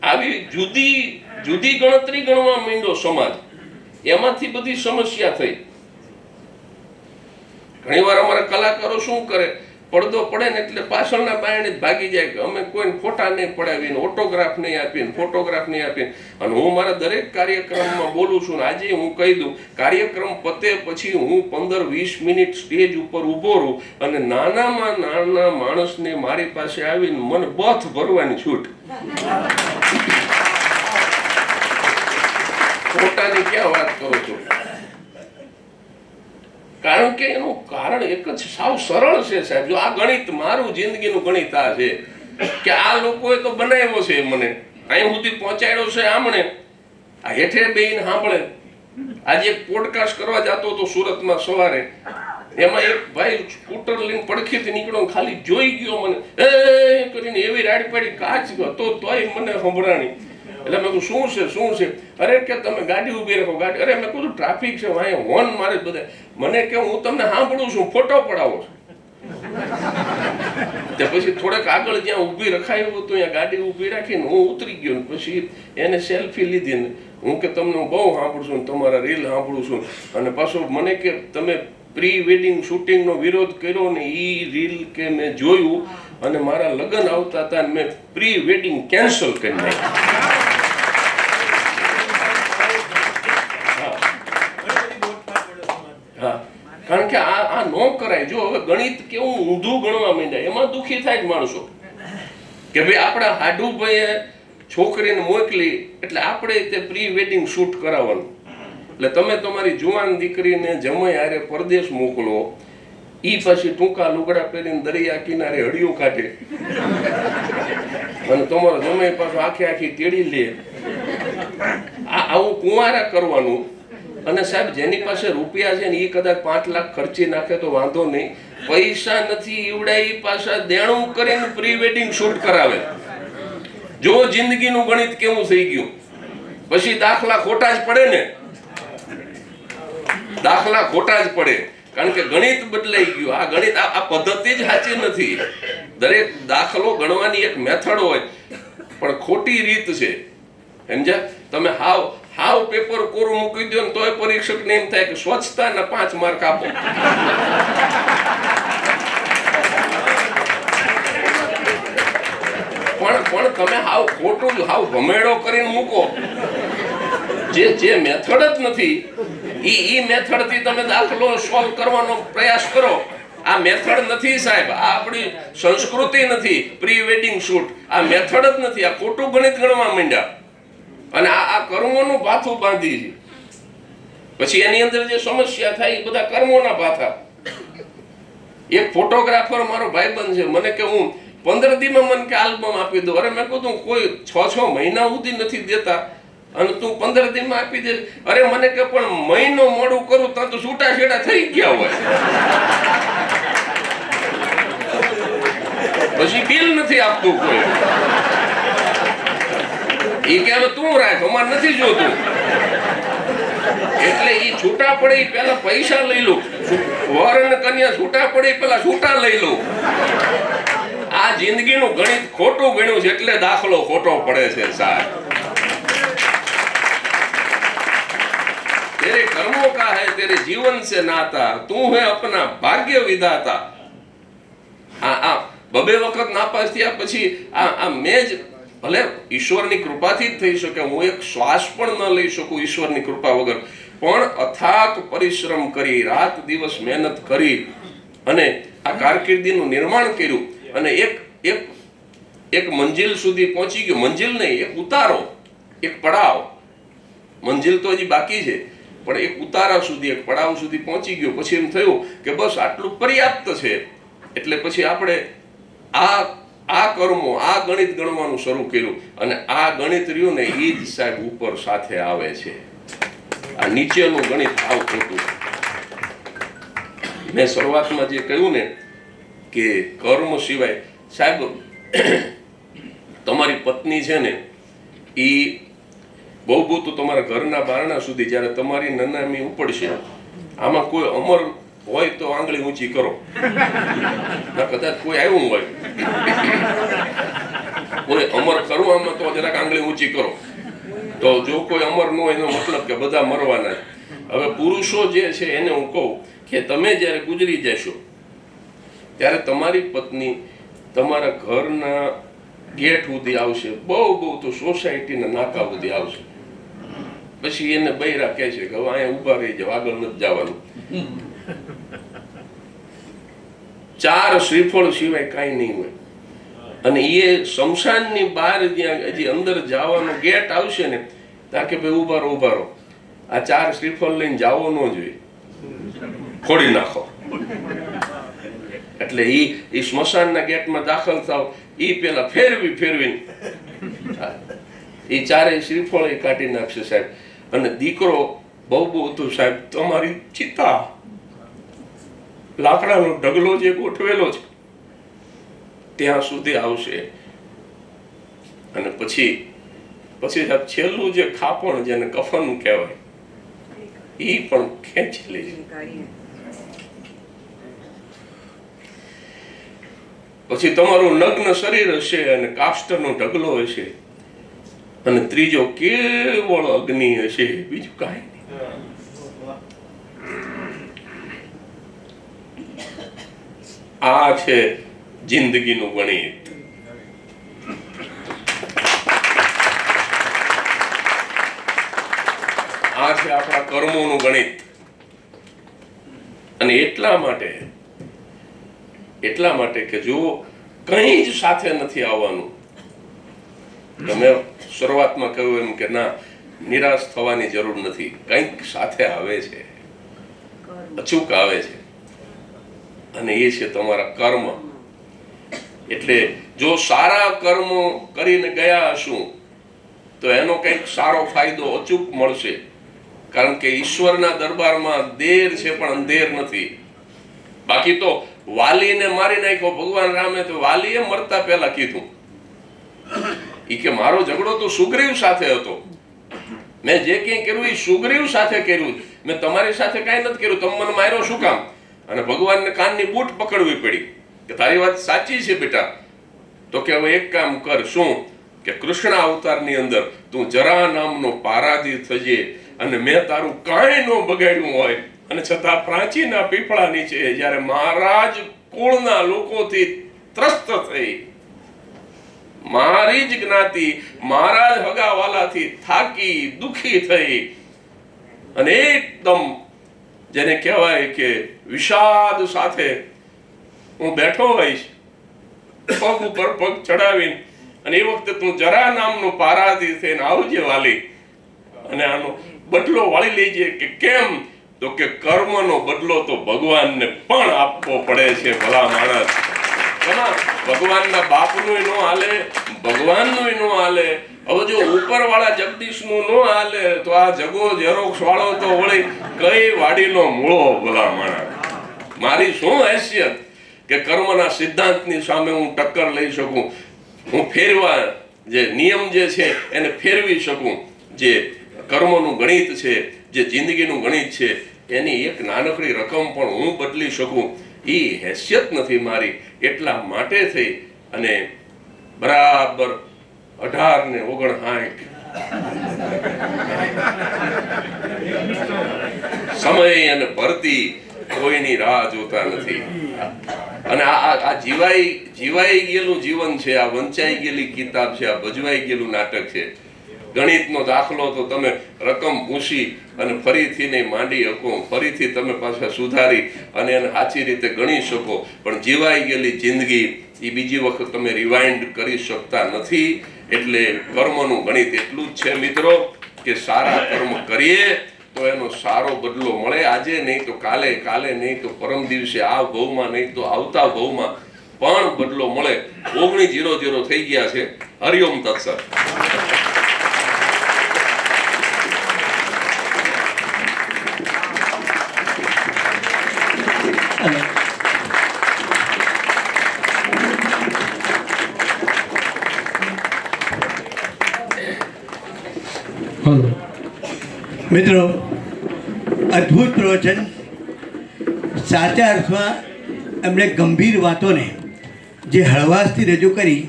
આવી જુદી ગણતરી ગણવા માંડ્યો સમાજ, એમાંથી બધી સમસ્યા થઈ. ઘણીવાર અમારા કલાકારો શું કરે, પડદો પડે ને એટલે પાછળના બાયણે જ ભાગી જાય કે અમે કોઈને ફોટા નહીં પડાવીને, ઓટોગ્રાફ નહીં આપીને, ફોટોગ્રાફ નહીં આપીને. અને હું મારા દરેક કાર્યક્રમમાં બોલું છું ને આજે હું કહી દઉં, કાર્યક્રમ પતે પછી હું 15-20 મિનિટ સ્ટેજ ઉપર ઊભો રહું અને નાનામાં નાના માણસને મારી પાસે આવીને મને બથ ભરવાની છૂટ. ફોટાની ક્યાં વાત કરો છો? કારણ કે એનું કારણ એક જ સાવ સરળ છે સાહેબ. જો આ ગણિત મારું જિંદગીનું ગણિત આ છે કે આ લોકોએ તો બનાવ્યો છે, મને અહીં સુધી પહોંચાડ્યો છે. આમણે આ હેઠે બેહીને સાંભળે. આજે એક પોડકાસ્ટ કરવા જતો હતો સુરતમાં સવારે, એમાં એક ભાઈ સ્કૂટર લઈને પડખેથી નીકળ્યો, ખાલી જોઈ ગયો મને એ કરીને એવી રાડી પાડી કાચ હતો તોય મને સંભળાણી. એટલે મેં કીધું શું છે? અરે કે તમે ગાડી ઊભી રાખો, ગાડી. અરે મેં કીધું ટ્રાફિક છે, અહીંયા હોર્ન મારે બધા. મને કે હું તમને સાંભળું છું, ફોટો પડાવો છો. તે પછી થોડેક આગળ જ્યાં ઊભી રખાયું હતું ત્યાં ગાડી ઊભી રાખીને હું ઉતરી ગયો ને પછી એને સેલ્ફી લીધી ને હું કે તમને હું બહુ સાંભળું છું, તમારા રીલ સાંભળું છું. અને પાછું મને કે તમે પ્રી વેડિંગ શૂટિંગનો વિરોધ કર્યો ને એ રીલ કે મેં જોયું અને મારા લગ્ન આવતા હતા ને મેં પ્રી વેડિંગ કેન્સલ કરી નાખ્યું. હા, કારણ કે આ ન કરાય. જો હવે ગણિત કેવું ઊંધું ગણવા માંડ્યા, એમાં દુઃખી થાય જ માણસો કે ભાઈ આપણા હાડુભાઈએ છોકરીને મોકલી એટલે આપણે તે પ્રી વેડિંગ શૂટ કરાવવાનું. એટલે તમે તમારી જુવાન દીકરીને જમાઈ હારે પરદેશ મોકલો, ઈ પછી ટૂંકા લુગડા પહેરીને દરિયા કિનારે હળિયું કાઢે અને તમારો જમાઈ પાછો આખી તેડી લે. આવું કુંવારા કરવાનું. અને સાહેબ જેની પાસે રૂપિયા છે ને એ કદાચ 5 લાખ ખર્ચી નાખે તો વાંધો નહીં, પૈસા નથી ઈવડા ઈ પાછા દેણું કરીને પ્રી વેડિંગ શૂટ કરાવે. જો જિંદગીનું ગણિત કેવું થઈ ગયું. પછી દાખલા ખોટા જ પડે ને, દાખલા ખોટા જ પડે, કારણ કે ગણિત બદલાઈ ગયું. આ ગણિત આ પદ્ધતિ જ સાચી નથી. દરેક દાખલો ગણવાની એક મેથડ હોય પણ ખોટી રીત છે, સમજ્યા? તમે હાવ પેપર કોરું મૂકી દો ને તોય પરીક્ષકને એમ થાય કે સ્વચ્છતાના 5 માર્ક આપો. પણ તમે હાવ ખોટું હાવ ભમેડો કરીને મૂકો, જે મેથડ જ નથી ઈ મેથડ થી તમે દાખલો સોલ્વ કરવાનો પ્રયાસ કરો. આ મેથડ નથી સાહેબ, આ આપણી સંસ્કૃતિ નથી. પ્રી વેડિંગ શૂટ આ મેથડ જ નથી, આ ખોટું ગણિત ગણવા માંડ્યા અને આ કર્મોનું ભાથું બાંધી છે. પછી એની અંદર જે સમસ્યા થાય એ બધા કર્મોના ભાથા. એક ફોટોગ્રાફર મારો ભાઈબંધ છે, મને કે હું 15 દીમાં મને કે આલ્બમ આપી દઉં. અરે મેં કીધું કોઈ 6 મહિના સુધી નથી દેતા અને તું 15 દીમાં આપી દે. અરે મને કે પણ મહિનો મોડું કરું તો છૂટાછેડા થઈ ગયા હોય, પછી બિલ નથી આપતું કોઈ. એ કે તું રાખ, અમાર નથી જોતું. એટલે ઈ છૂટા પડે પેલા પૈસા લઈ લો, વર અને કન્યા છૂટા પડે પેલા છૂટા લઈ લો. આ જિંદગીનું ગણિત ખોટું ગણ્યું છે એટલે દાખલો ખોટો પડે છે સાહેબ. तेरे कर्मों का है तेरे जीवन से नाता, तू है अपना भाग्य विधाता. આ બબે વખત નાપાસ થયા પછી આ મેં જ ભલે ઈશ્વરની કૃપાથી જ થઈ શકે, હું એક શ્વાસ પણ ન લઈ શકું ઈશ્વરની કૃપા વગર, પણ અથાક પરિશ્રમ કરી, રાત દિવસ મહેનત કરી અને આ કારકિર્દીનું નિર્માણ કર્યું અને એક મંજિલ સુધી પહોંચી ગયો. મંજિલ નહીં, એક ઉતારો, એક પડાવ. મંજિલ તો હજી બાકી છે પણ એક ઉતારા સુધી, એક પડાવ સુધી પહોંચી ગયો. પછી એમ થયું કે બસ આટલું પર્યાપ્ત છે. એટલે પછી આપણે આ કર્મો, આ ગણિત ગણવાનું શરૂ કર્યું અને આ ગણિત રહ્યું ને એ જ સાહેબ ઉપર સાથે આવે છે. આ નીચેનું ગણિત આવ ખોટું. મેં શરૂઆતમાં જે કહ્યું ને કે કર્મ સિવાય, સાહેબ તમારી પત્ની છે ને એ બહુ તો તમારા ઘરના બારણા સુધી જ્યારે તમારી નનામી ઉપડશે, આમાં કોઈ અમર હોય તો આંગળી ઊંચી કરો. કદાચ કોઈ આવ્યું હોય, કોઈ અમર કરવામાં તો જરાક આંગળી ઊંચી કરો. તો જો કોઈ અમર ન હોય એનો મતલબ કે બધા મરવાના. હવે પુરુષો જે છે એને હું કહું કે તમે જ્યારે ગુજરી જશો ત્યારે તમારી પત્ની તમારા ઘરના ગેટ સુધી આવશે, બહુ તો સોસાયટીના નાકા સુધી આવશે. પછી એને બૈરા કહે છે કે હવે અહીંયા ઊભા રહી જાવ, આગળ નથી જવાનું. 4 શ્રીફળ સિવાય કાંઈ નહીં હોય. અને એ શમશાનની બહાર જ્યાં હજી અંદર જવાનો ગેટ આવશે ને ત્યાં કે ભાઈ ઊભા રહો, આ 4 શ્રીફળ લઈને જાવો ન જોઈએ, ફોડી નાખો. એટલે એ સ્મશાનના ગેટમાં દાખલ થાવ એ પેલા ફેરવીને એ 4 શ્રીફળ એ કાઢી નાખશે સાહેબ. અને દીકરો બહુ તો સાહેબ તમારી ચિતા લાકડાનો ઢગલો જે ગોઠવેલો છે ત્યાં સુધી આવશે અને પછી પછી સાહેબ છેલ્લું જે ખાપણ જેને કફન કહેવાય એ પણ ખેંચી લે. પછી તમારું નગ્ન શરીર હશે અને કાષ્ટનો ઢગલો હશે અને ત્રીજો કેવળ અગ્નિ હશે, બીજું કાંઈ નહીં. આ છે જિંદગીનું ગણિત. આ છે આપણા કર્મોનું ગણિત. અને એટલા માટે કે જો કંઈ જ સાથે નથી આવવાનું, તમે શરૂઆતમાં કહ્યું એમ કે ના, નિરાશ થવાની જરૂર નથી, કંઈક સાથે આવે છે, અચૂક આવે છે, અને એ છે તમારા કર્મ. એટલે જો સારા કર્મો કરીને ગયા હશું તો એનો કંઈક સારો ફાયદો અચૂક મળશે, કારણ કે ઈશ્વરના દરબારમાં દેર છે પણ અંધેર નથી. બાકી તો વાલીને મારી નાખ્યો ભગવાન રામે, તો વાલીએ મરતા પહેલા કીધું ઈ કે મારો ઝઘડો તો સુગ્રીવ સાથે હતો, મેં જે કંઈ કર્યું એ સુગ્રીવ સાથે કર્યું, મેં તમારી સાથે કાંઈ નથી કર્યું, તમે મને માર્યો શું કામ? અને ભગવાનને કાનની બૂટ પકડવી પડી કે તારી વાત સાચી છે બેટા, તો કે હવે એક કામ કર. શું? કે કૃષ્ણ અવતારની અંદર તું જરા નામનો પારાધી થજે, અને મેં તારું કાંઈ ન બગાડ્યું હોય અને છતાં પ્રાચીના પીપળા નીચે જ્યારે મહારાજ કુળના લોકોથી ત્રસ્ત થઈ, મારી જ જ્ઞાતિ મારા જ હગાવાલાથી થાકી દુખી થઈ અને એકદમ જેને કહેવાય કે વિષાદ સાથે હું બેઠો હોઈશ, પગ ઉપર પગ ચડાવીને, અને એ વખતે તું જરા નામનો પારાધી થઈને આવજે વાલી, અને આનો બદલો વાળી લેજે. કે કેમ? તો કે કર્મનો બદલો તો ભગવાનને પણ આપવો પડે છે. ભલા માણસ, ભગવાનના બાપનું ન હાલે, ભગવાનનું ન હાલે. હવે જો ઉપરવાળા જગદીશનું ન હાલે તો આ જગો ઝેરોક્ષ વાળો તો વળી કઈ વાડીનો મૂળો. ભલા માણસ, મારી શું હેસિયત કે કર્મના સિદ્ધાંતની સામે હું ટક્કર લઈ શકું, હું ફેરવા જે નિયમ જે છે એને ફેરવી શકું. જે કર્મનું ગણિત છે, જે જિંદગીનું ગણિત છે, એની એક નાનકડી રકમ પણ હું બદલી શકું, એ હેસિયત નથી મારી. એટલા માટે થઈ અને બરાબર 18 ને 59 સમય અને ભરતી કોઈની રાહ જોતા નથી. અને આ જીવાઈ ગયેલું જીવન છે, આ વંચાઈ ગયેલી કિતાબ છે, આ ભજવાઈ ગયેલું નાટક છે. ગણિતનો દાખલો તો તમે રકમ પૂછી અને ફરીથી નહીં માંડી શકો, ફરીથી તમે પાછા સુધારી અને એને સાચી રીતે ગણી શકો, પણ જીવાઈ ગયેલી જિંદગી એ બીજી વખત તમે રિવાઇન્ડ કરી શકતા નથી. એટલે કર્મનું ગણિત એટલું જ છે મિત્રો કે સારા કર્મ કરીએ તો એનો સારો બદલો મળે. આજે નહીં તો કાલે, કાલે નહીં તો પરમ દિવસે, આ ભવમાં નહીં તો આવતા ભવમાં પણ બદલો મળે. 19:00 થઈ ગયા છે. હરિઓમ તત્સત. મિત્રો, અદ્ભુત પ્રવચન. સાચા અર્થમાં એમણે ગંભીર વાતોને જે હળવાશથી રજૂ કરી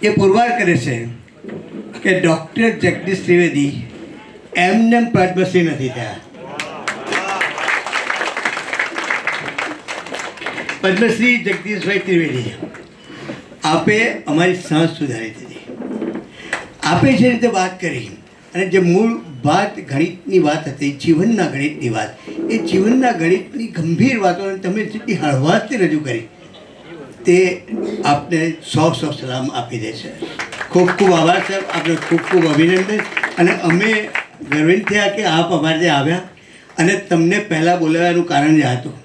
એ પુરવાર કરે છે કે ડૉક્ટર જગદીશ ત્રિવેદી એમને પદ્મશ્રી નથી થયા. પદ્મશ્રી જગદીશભાઈ ત્રિવેદી, આપે અમારી સાંસ સુધારી દીધી. આપે જે રીતે વાત કરી અને જે મૂળ વાત ગણિતની વાત હતી, જીવનના ગણિતની વાત, એ જીવનના ગણિતની ગંભીર વાતોને તમે જેટલી હળવાશથી રજૂ કરી તે આપને 100 સલામ આપી દે છે. ખૂબ ખૂબ આભાર સાહેબ, આપને ખૂબ ખૂબ અભિનંદન. અને અમે ગર્વિત થયા કે આપ અમારે ત્યાં આવ્યા, અને તમને પહેલાં બોલાવવાનું કારણ જ હતું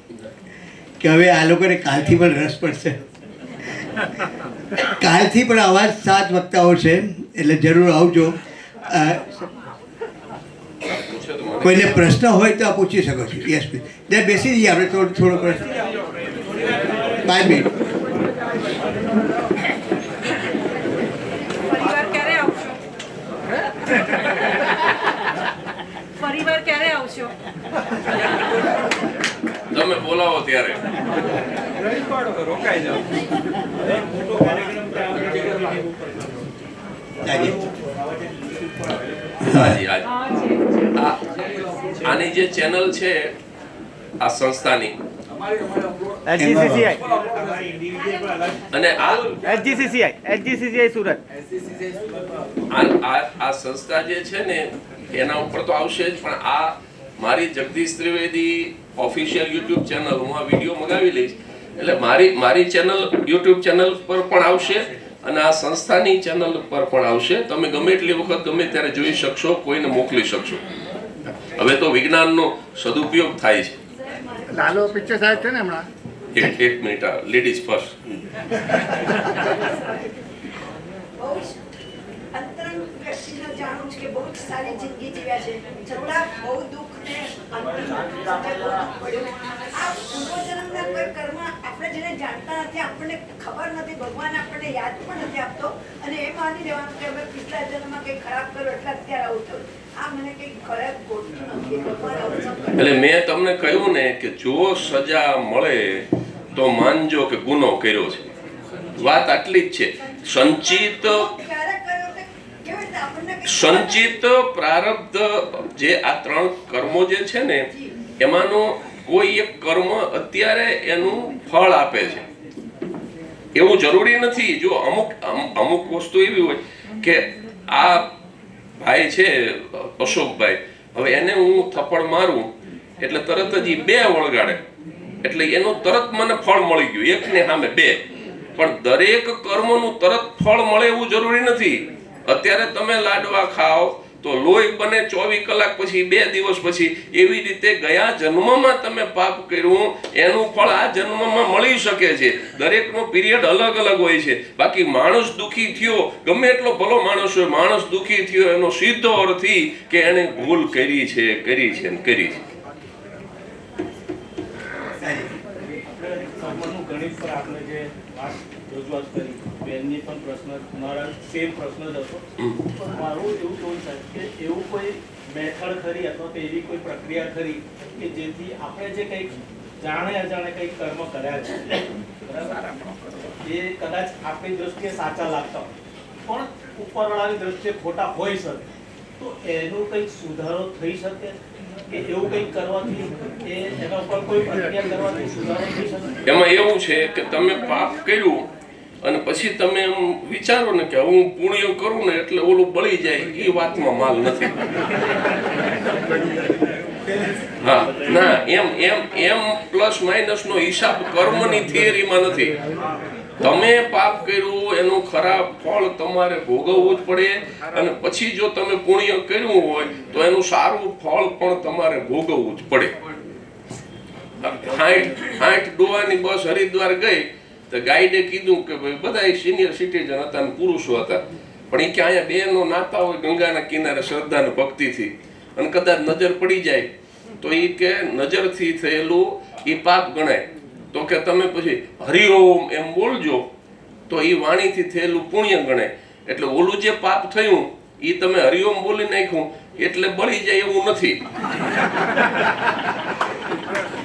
કે હવે આ લોકોને કાલથી પણ રસ પડશે. કાલથી પણ આવા 7 વક્તાઓ છે, એટલે જરૂર આવજો. કોઈને પ્રશ્ન હોય તો આ પૂછી શકો છો. Yes please. ત્યાં બેસી જઈએ આપણે થોડો પ્રશ્ન. 5 મિનિટ. ફરીવાર ક્યારે આવશો? તમે બોલાવો ત્યારે. હાજી હાજી. આની જે ચેનલ છે આ સંસ્થાની HGCCI અને આ HGCCI સુરત આ સંસ્થા જે છે ને એના ઉપર તો આવશે જ, પણ આ મારી Jagdish Trivedi official YouTube channel, હું આ વિડીયો મંગાવી લઈશ એટલે મારી ચેનલ યુટ્યુબ ચેનલ પર પણ આવશે અને આ સંસ્થાની ચેનલ પર પણ આવશે. તમે ગમે એટલી વખત ગમે ત્યારે જોઈ શકશો, કોઈને મોકલી શકશો. હવે તો વિજ્ઞાનનો સદુપયોગ થાય છે. લાલો પિક્ચર સાહેબ છે ને હમણાં એક મિનિટ, લેડીઝ ફર્સ્ટ. બહુ જ અંતરંગ વ્યક્તિને જાણું છું કે બહુ જ સારી જિંદગી જીવ્યા છે, છતાં બહુ દુઃખ ને અંતિમ સાથે બહુ દુઃખ પડ્યું. આ પૂર્વજન્મના કોઈ કર્મ આપણે જેને જાણતા નથી, આપણને ખબર નથી, ભગવાન આપણને યાદ પણ નથી આપતો અને એ માની લેવાનું કે અમે પિછલા જન્મમાં કંઈ ખરાબ કર્યું એટલે અત્યારે આવું થયું. આ મને કંઈ ખરાબ ગોઠવું નથી. ભગવાન આવું એટલે મેં તમને કહ્યું ને કે જો સજા મળે તો માનજો કે ગુનો કર્યો છે. વાત આટલી જ છે. સંચિત ક્યારે કર્યો તે કેવી રીતે આપણને કંઈ સંચિત પ્રારબ્ધ જે આ 3 કર્મો જે છે ને એમાંનું કોઈ એક કર્મ અત્યારે એનું ફળ આપે છે એવું જરૂરી નથી. જો અમુક વસ્તુ એવી હોય કે આ ભાઈ છે અશોકભાઈ, હવે એને હું થપ્પડ મારું એટલે તરત જ 2 વળગાડે એટલે એનું તરત મને ફળ મળી ગયું, એક ને સામે 2. પણ દરેક કર્મનું તરત ફળ મળે એવું જરૂરી નથી. અત્યારે તમે લાડવા ખાઓ તો લોહી બને 24 કલાક પછી, 2 દિવસ પછી. એવી રીતે ગયા જન્મમાં તમે પાપ કર્યું એનું ફળ આ જન્મમાં મળી શકે છે. દરેકનો પીરિયડ અલગ અલગ હોય છે. બાકી માણસ દુઃખી થયો, ગમે એટલો ભલો માણસ હોય, માણસ દુઃખી થયો એનો સીધો અર્થ કે એને ભૂલ કરી છે ને કરી છે. સંબંધનું ગણિત પર આપણે જે વાત રજૂઆત કરી, બેનની પણ પ્રશ્ન, મારા સેમ પ્રશ્ન જ હતો. પણ મારું એવું કહેવું છે કે એવું કોઈ મેથડ ખરી અથવા તો એવી કોઈ પ્રક્રિયા ખરી કે જેથી આપણે જે કંઈક જાણે અજાણે કંઈક કર્મ કર્યા છે, બરાબર, એ કદાચ આપણી દ્રષ્ટિએ સાચા લાગતા હોય પણ ઉપરવાળાની દ્રષ્ટિએ ખોટા હોઈ શકે, તો એનું કંઈક સુધારો થઈ શકે કે એવું કંઈક કરવાથી એ એના ઉપર કોઈ પ્રક્રિયા કરવાથી સુધારો થઈ શકે? એમાં એવું છે કે તમે પાપ કર્યું અને પછી તમે એમ વિચારો ને કે હું પુણ્ય કરું ને એટલે ઓલું બળી જાય, એ વાતમાં માલ નથી. હા, ના, એમ પ્લસ માઇનસ નો હિસાબ કર્મની થિયરીમાં નથી. તમે પાપ કર્યું એનું ખરાબ ફળ તમારે ભોગવવું જ પડે અને પછી જો તમે પુણ્ય કર્યું હોય તો એનું સારું ફળ પણ તમારે ભોગવવું જ પડે. 60 ડોવાની બસ હરિદ્વાર ગઈ તો ગાઈડે કીધું કે ભાઈ બધા સિનિયર સિટીઝન હતા અને પુરુષો હતા, પણ એ કે અહીંયા બહેનો નાતા હોય ગંગાના કિનારે શ્રદ્ધા અને ભક્તિથી અને કદાચ નજર પડી જાય તો એ કે નજરથી થયેલું એ પાપ ગણાય. તો કે તમે પછી હરિઓમ એમ બોલજો તો એ વાણીથી થયેલું પુણ્ય ગણાય. એટલે ઓલું જે પાપ થયું એ તમે હરિઓમ બોલી નાખ્યું એટલે બળી જાય એવું નથી.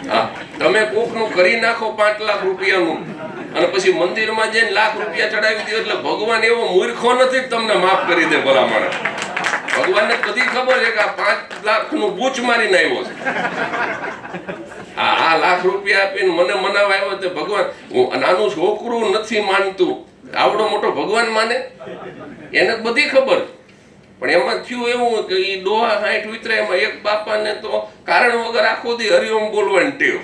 હા, તમે કોકનું કરી નાખો 5 લાખ રૂપિયાનું અને પછી મંદિરમાં જઈને લાખ રૂપિયા ચડાવી દો એટલે ભગવાન એવો મૂર્ખો નથી તમને માફ કરી દે. ભલા માણસ ભગવાનને કદી ખબર છે કે આ 5 લાખનું બૂચ મારીને આવ્યો છે. આ લાખ રૂપિયા આપીને મને મનાવા આવ્યો તો ભગવાન, નાનું છોકરું નથી માનતું, આવડો મોટો ભગવાન માને? એને બધી ખબર. પણ એમાં થયું એવું કે એ ડોહા 60 વિતરે એમાં એક બાપાને તો કારણ વગર આખો દી હરિઓમ બોલવાની ટેવ.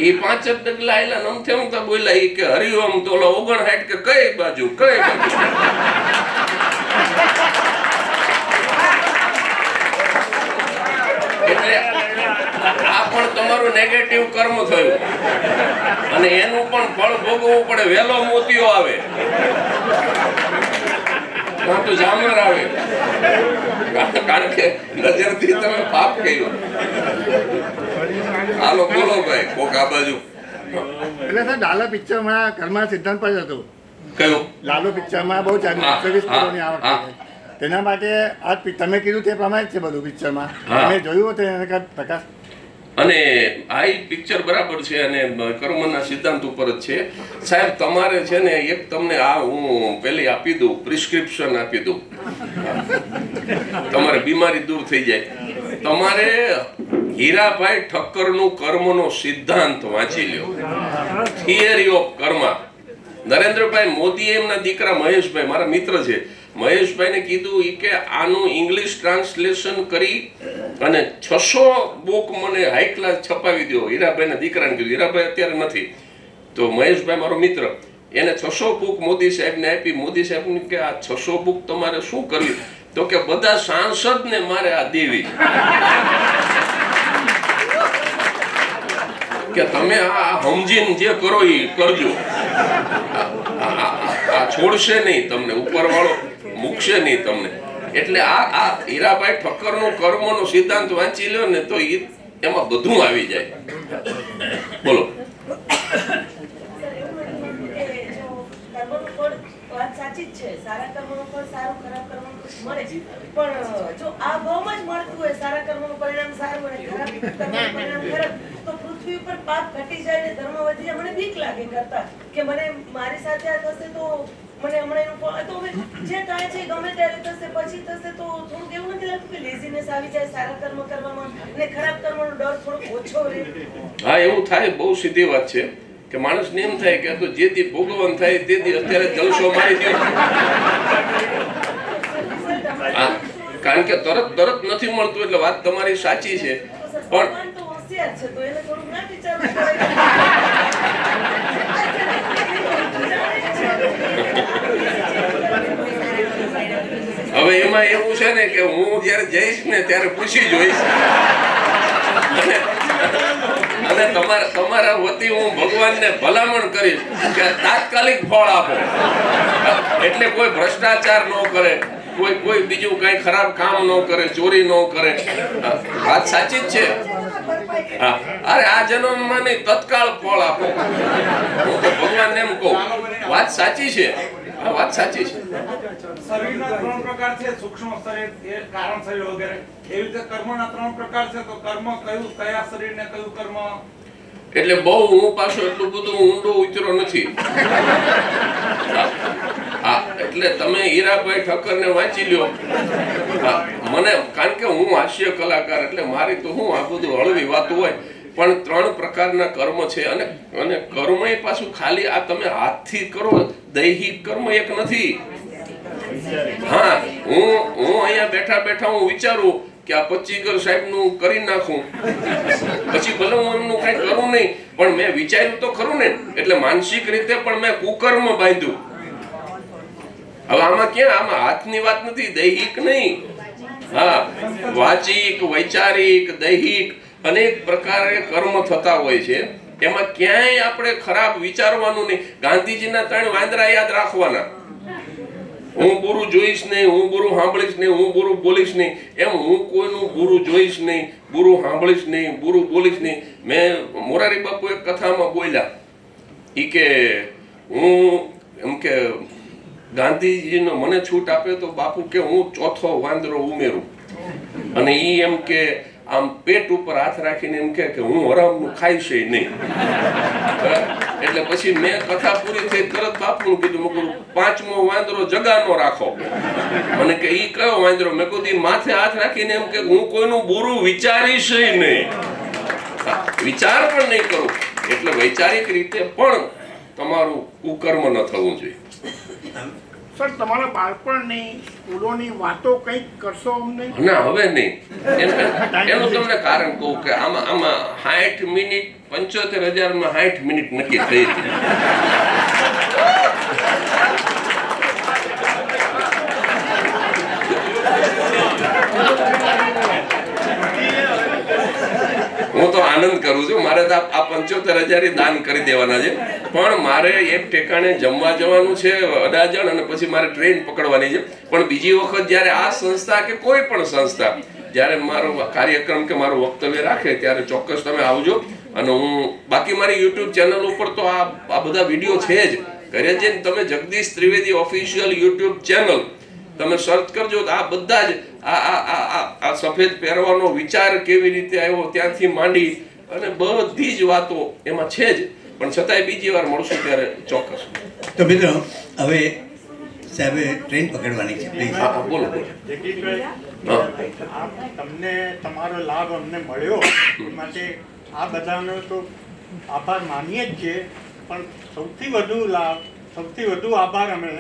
એ 5 ડગલા આયલા નમથે નમથા બોલ્યા એ કે હરિઓમ તો 59 કે કઈ બાજુ એટલે આ પણ તમારું નેગેટિવ કર્મ થયું અને એનું પણ ફળ ભોગવવું પડે. વેલો મોતિયો આવે તો જામર આવે, કારણ કે નજરથી તમે પાપ કર્યું. હાલો બોલો ભાઈ, કોક આ બાજુ. એટલે સર લાલો પિક્ચરમાં કર્મા સિદ્ધાંત પર હતું. કયું? લાલો પિક્ચરમાં બહુ 24 કરોડની આવક. તેના માટે આ તમે કીધું તે પ્રમાણે જ છે બધું પિક્ચરમાં. હા. તમે જોયું હતું એને કાંઈ પ્રકાશ? અને આ પિક્ચર બરાબર છે અને કર્મના સિદ્ધાંત ઉપર જ છે. સાહેબ તમારે છે ને એક તમને આ હું પેલી આપી દઉં, પ્રિસ્ક્રિપ્શન આપી દઉં, તમારે બીમારી દૂર થઈ જાય. તમારે હીરાભાઈ ઠક્કરનું કર્મનો સિદ્ધાંત વાંચી લ્યો, થિયરી ઓફ કર્મ. નરેન્દ્રભાઈ મોદીએ એમના દીકરા મહેશભાઈ, મારા મિત્ર છે, મહેશભાઈને કીધું ઈ કે આનું ઇંગ્લિશ ટ્રાન્સલેશન કરી અને 600 બુક મને હાઈ ક્લાસ છપાવી દો. હીરાભાઈના દીકરાને કીધું, હીરાભાઈ અત્યારે નથી, તો મહેશભાઈ મારો મિત્ર, એને 600 બુક મોદી સાહેબને આપી. મોદી સાહેબને કે આ 600 બુક તમારે શું કરવી? તો કે બધા સાંસદને મારે આ દેવી, કે તમે આ સમજીને જે કરો એ કરજો, આ છોડશે નહીં તમને, ઉપરવાળો મૂકશે નહીં તમને. એટલે આ હીરાભાઈ ઠક્કરનો કર્મનો સિદ્ધાંત વાંચી લ્યો ને તો એમાં બધું આવી જાય. બોલો. કર્મનું ફળ વાત સાચી જ છે, સારા કર્મનું ફળ સારું, ખરાબ કર્મનું ફળ મળે છે. પણ જો આ ભાવમાં જ મળતું હોય, સારા કર્મનું પરિણામ સારું અને ખરાબ કર્મનું પરિણામ ખરાબ, તો પૃથ્વી ઉપર પાપ ઘટી જાય ને ધર્મ વધી જાય. મને બીક લાગે કરતા કે મને મારી સાથે આ થશે તો મને હમણાં એનું ફળ, તો હવે જે થાય છે ગમે ત્યારે થશે, પછી થશે, તો થોડુંક એવું નથી લાગતું કે લેઝીનેસ આવી જાય સારા કર્મ કરવામાં અને ખરાબ કર્મનો ડર થોડોક ઓછો રહે? હા, એવું થાય. બહુ સીધી વાત છે કે માણસને એમ થાય કે તો જે દી ભોગવન થાય તે દી અત્યારે જલસો મારી દો. કારણ કે તરત નથી મળતું, એટલે વાત તમારી સાચી છે. પણ ભગવાન તો હોશિયાર છે, તો એને થોડુંક ના વિચારવું પડે. હવે એમાં એવું છે ને કે હું જયારે જઈશ ને ત્યારે પૂછી જોઈશ અને તમારા વતી હું ભગવાનને ભલામણ કરીશ કે તાત્કાલિક ફળ આપો. એટલે કોઈ ભ્રષ્ટાચાર ન કરે, કોઈ બીજું કઈ ખરાબ કામ ન કરે, ચોરી ન કરે. વાત સાચી જ છે. હા, અરે આ જન્મમાં નહીં, તત્કાળ ફળ આપો. હું તો ભગવાનને એમ કહું, વાત સાચી છે. હા, વાત સાચી છે. શરીરના 3 પ્રકાર છે, સૂક્ષ્મ શરીર, એ કારણ શરીર વગેરે. એવી રીતે કર્મના 3 પ્રકાર છે, તો કર્મ કયા શરીરને કયું કર્મ? એટલે બહુ હું પાછો એટલું બધું ઊંડો ઉતર્યો નથી. હા, એટલે તમે હીરાભાઈ ઠક્કરને વાંચી લ્યો. મને કારણ કે હું હાસ્ય કલાકાર, એટલે મારી તો હું આ બધું હળવી વાત હોય, પણ 3 પ્રકારના કર્મ છે. અને કર્મ એ પાછું ખાલી આ તમે હાથથી કરો, દૈહિક કર્મ એક નથી. હા, હું અહીંયા બેઠા હું વિચારું કે આ પચ્ચીગર સાહેબનું કરી નાખું, પછી ભલે હું એમનું કઈ કરું નહીં, પણ મેં વિચાર્યું તો ખરું ને. એટલે માનસિક રીતે પણ મેં કુકર્મ બાંધ્યું. હવે આમાં ક્યાં, આમાં હાથની વાત નથી, દૈહિક નહીં. હા, વાચિક, વૈચારિક, દૈહિક અનેક પ્રકારે કર્મ થતા હોય છે. એમાં ક્યાંય આપણે ખરાબ વિચારવાનું નહીં. ગાંધીજીના 3 વાંદરા યાદ રાખવાના, હું બુરું જોઈશ નહીં, હું બુરું સાંભળીશ નહીં, હું બુરું બોલીશ નહીં. એમ હું કોઈનું બુરું જોઈશ નહીં, બુરું સાંભળીશ નહીં, બુરું બોલીશ નહીં. મેં મોરારી બાપુ એક કથામાં બોલ્યા, ઈ કે હું એમ કે ગાંધીજીનો મને છૂટ આપે તો બાપુ કે હું 4થો વાંદરો ઉમેરું. અને ઈ એમ કે આમ પેટ ઉપર હાથ રાખીને એમ કે હું હરામનું ખાઈશ નહીં. એટલે પછી મેં કથા પૂરી થઈ, તરત બાપુનું કીધું, મેં કીધું 5મો વાંદરો જગાનો રાખો. મને કે ઈ કયો વાંદરો? મેં કીધું માથે હાથ રાખીને એમ કે હું કોઈનું બુરું વિચારીશ નહીં, વિચાર પણ નહીં કરું. એટલે વૈચારિક રીતે પણ તમારું કુકર્મ ન થવું જોઈએ. સર, તમારા બાળપણની સ્કૂલોની વાતો કંઈક કરશો અમને? ના, હવે નહીં. એનું તમને કારણ કહું કે આમાં 60 મિનિટ 75,000 માં 60 મિનિટ નક્કી થઈ હતી. હું તો આનંદ કરું છું. મારે તો આ 75,000 દાન કરી દેવાના છે. પણ મારે એક ઠેકાણે જમવા જવાનું છે અડાજણ, અને પછી મારે ટ્રેન પકડવાની છે. પણ બીજી વખત જ્યારે આ સંસ્થા કે કોઈ પણ સંસ્થા જ્યારે મારો કાર્યક્રમ કે મારું વક્તવ્ય રાખે ત્યારે ચોક્કસ તમે આવજો. અને હું બાકી મારી યુટ્યુબ ચેનલ ઉપર તો આ બધા વિડીયો છે જ. ઘરે જઈને તમે Jagdish Trivedi official YouTube channel તમે સર્ચ કરજો તો આ બધા જ આ સફેદ પહેરવાનો વિચાર કેવી રીતે આવ્યો ત્યાંથી માંડી અને બધી જ વાતો એમાં છે જ, પણ છતાંય બીજી વાર મળશું ત્યારે ચોક્કસ. તો મિત્રો હવે સાહેબે ટ્રેન પકડવાની છે પ્લીઝ. હા હા, બોલો બોલો. જગદીશભાઈ, તમને તમારો લાભ અમને મળ્યો એ માટે આ બધાનો તો આભાર માનીએ જ છીએ, પણ સૌથી વધુ આભાર અમે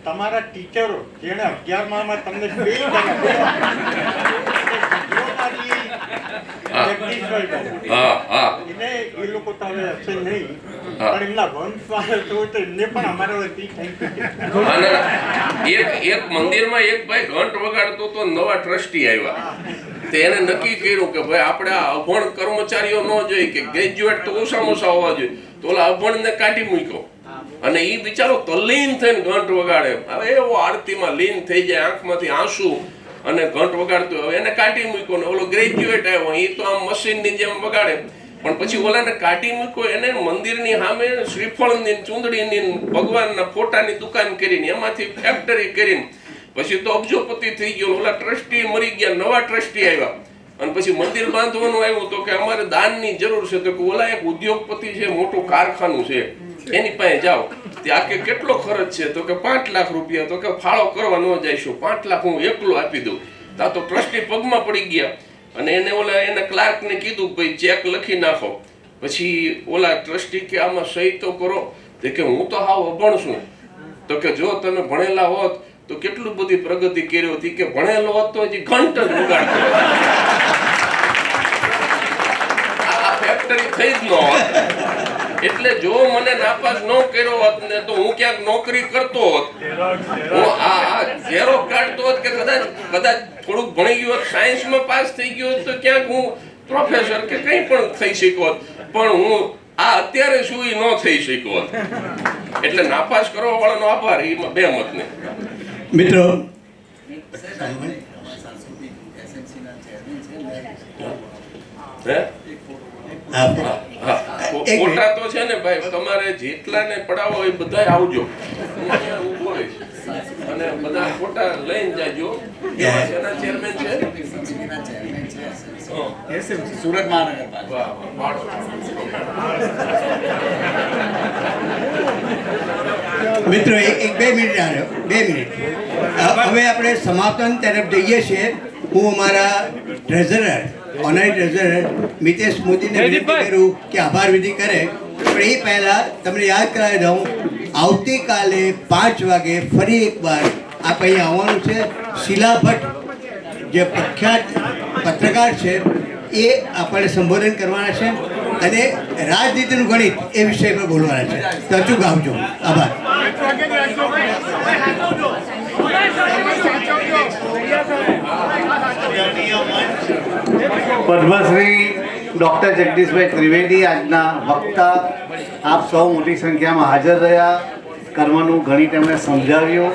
તમારા ટીચરો જેણે 11માં તમને હા હા એ લોકો તો હવે હશે નહીં, પણ એમના વંશમાં તો એમને પણ અમારા વતી થેન્ક યુ. હા, ના, ના. એક મંદિરમાં એક ભાઈ ઘંટ વગાડતો તો નવા ટ્રસ્ટી આવ્યા, તે એને નક્કી કર્યું કે ભાઈ આપણે આ અભણ કર્મચારીઓ ન જોઈએ, કે ગ્રેજ્યુએટ તો ઓછામાં ઓછા હોવા જોઈએ, તો ઓલા અભણને કાઢી મૂક્યો અને એ બિચારો તલ્લીન થઈને ઘંટ વગાડે. હવે એવો આરતીમાં લીન થઈ જાય, આંખમાંથી આંસુ અને ઘંટ વગાડતો, હવે એને કાઢી મૂક્યો ને ઓલો ગ્રેજ્યુએટ આવ્યો, એ તો આમ મશીનની જેમ વગાડે, પણ પછી ઓલાને કાઢી મૂક્યો, એને મંદિરની સામે શ્રીફળની ચૂંદડીની ભગવાનના ફોટાની દુકાન કરીને એમાંથી ફેક્ટરી કરીને પછી તો અબજોપતિ થઈ ગયો. ઓલા ટ્રસ્ટી મરી ગયા, નવા ટ્રસ્ટી આવ્યા અને પછી મંદિર બાંધવાનું આવ્યું તો કે અમારે દાનની જરૂર છે, તો કે ઓલા એક ઉદ્યોગપતિ છે, મોટું કારખાનું છે, એની પાસે જાઓ. ત્યાં કે કેટલો ખર્ચ છે, તો કે 5 લાખ રૂપિયા, તો કે ફાળો કરવા ન જઈશું, 5 લાખ હું એકલો આપી દઉં. ત્યાં તો ટ્રસ્ટી પગમાં પડી ગયા અને એને ક્લાર્કને કીધું ભાઈ ચેક લખી નાખો. પછી ઓલા ટ્રસ્ટી કે આમાં સહી તો કરો, તો કે હું તો હાવ અભણ છું, તો કે જો તમે ભણેલા હોત તો કેટલું બધી પ્રગતિ કરી હતી, કે ભણેલો હોત તો હજી ઘંટ જ વગાડતો. આ ફેક્ટરી થઈ જ ન હોત. એટલે જો મને નાપાસ ન કર્યો હોત ને તો હું ક્યાંક નોકરી કરતો હોત, હું આ ઝેરોક્ષ કાઢતો હોત, કે કદાચ થોડુંક ભણી ગયો હોત, સાયન્સમાં પાસ થઈ ગયો હોત, તો ક્યાંક હું પ્રોફેસર કે કંઈ પણ થઈ શક્યો હોત, પણ હું આ અત્યારે શું એ ન થઈ શક્યો હોત. એટલે નાપાસ કરવા વાળાનો આભાર, એમાં બે મત ને. મિત્રો ફોટા તો છે ને ભાઈ, તમારે જેટલા ને પડાવો એ બધા આવજો, હું અહીંયા ઊભો રહીશ અને બધા ફોટા લઈને જાજો. એના ચેરમેન છે સુરત મહાનગરપાલિકા. વાહ, વાહ, મિત્રો એક 2 મિનિટ આવ્યો, 2 મિનિટ. હવે આપણે સમાપન તરફ જઈએ છીએ. હું અમારા ટ્રેઝરર, ઓનરી ટ્રેઝરર મિતેશ મોદીને વિનંતી કરું કે આભાર વિધિ કરે, પણ એ પહેલાં તમને યાદ કરાવી દઉં, આવતીકાલે 5 વાગે ફરી એકવાર આપ અહીં આવવાનું છે. શીલા ભટ્ટ જે પ્રખ્યાત પત્રકાર છે એ આપણને સંબોધન કરવાના છે અને રાજનીતિનું ગણિત એ વિષય પર બોલવાના છે. તો અચૂક આવજો. આભાર. પદ્મશ્રી ડૉક્ટર જગદીશભાઈ ત્રિવેદી આજના વક્તા, આપ સૌ મોટી સંખ્યામાં હાજર રહ્યા. કર્મનું ગણિત એમણે સમજાવ્યું.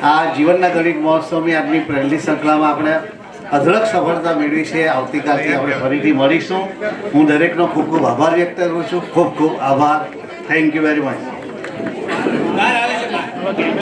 આ જીવનના ગણિત મહોત્સવની આજની પહેલી શૃંખલામાં આપણે અઢળક સફળતા મેળવી છે. આવતીકાલથી આપણે ફરીથી મળીશું. હું દરેકનો ખૂબ ખૂબ આભાર વ્યક્ત કરું છું. ખૂબ ખૂબ આભાર. Thank you very much.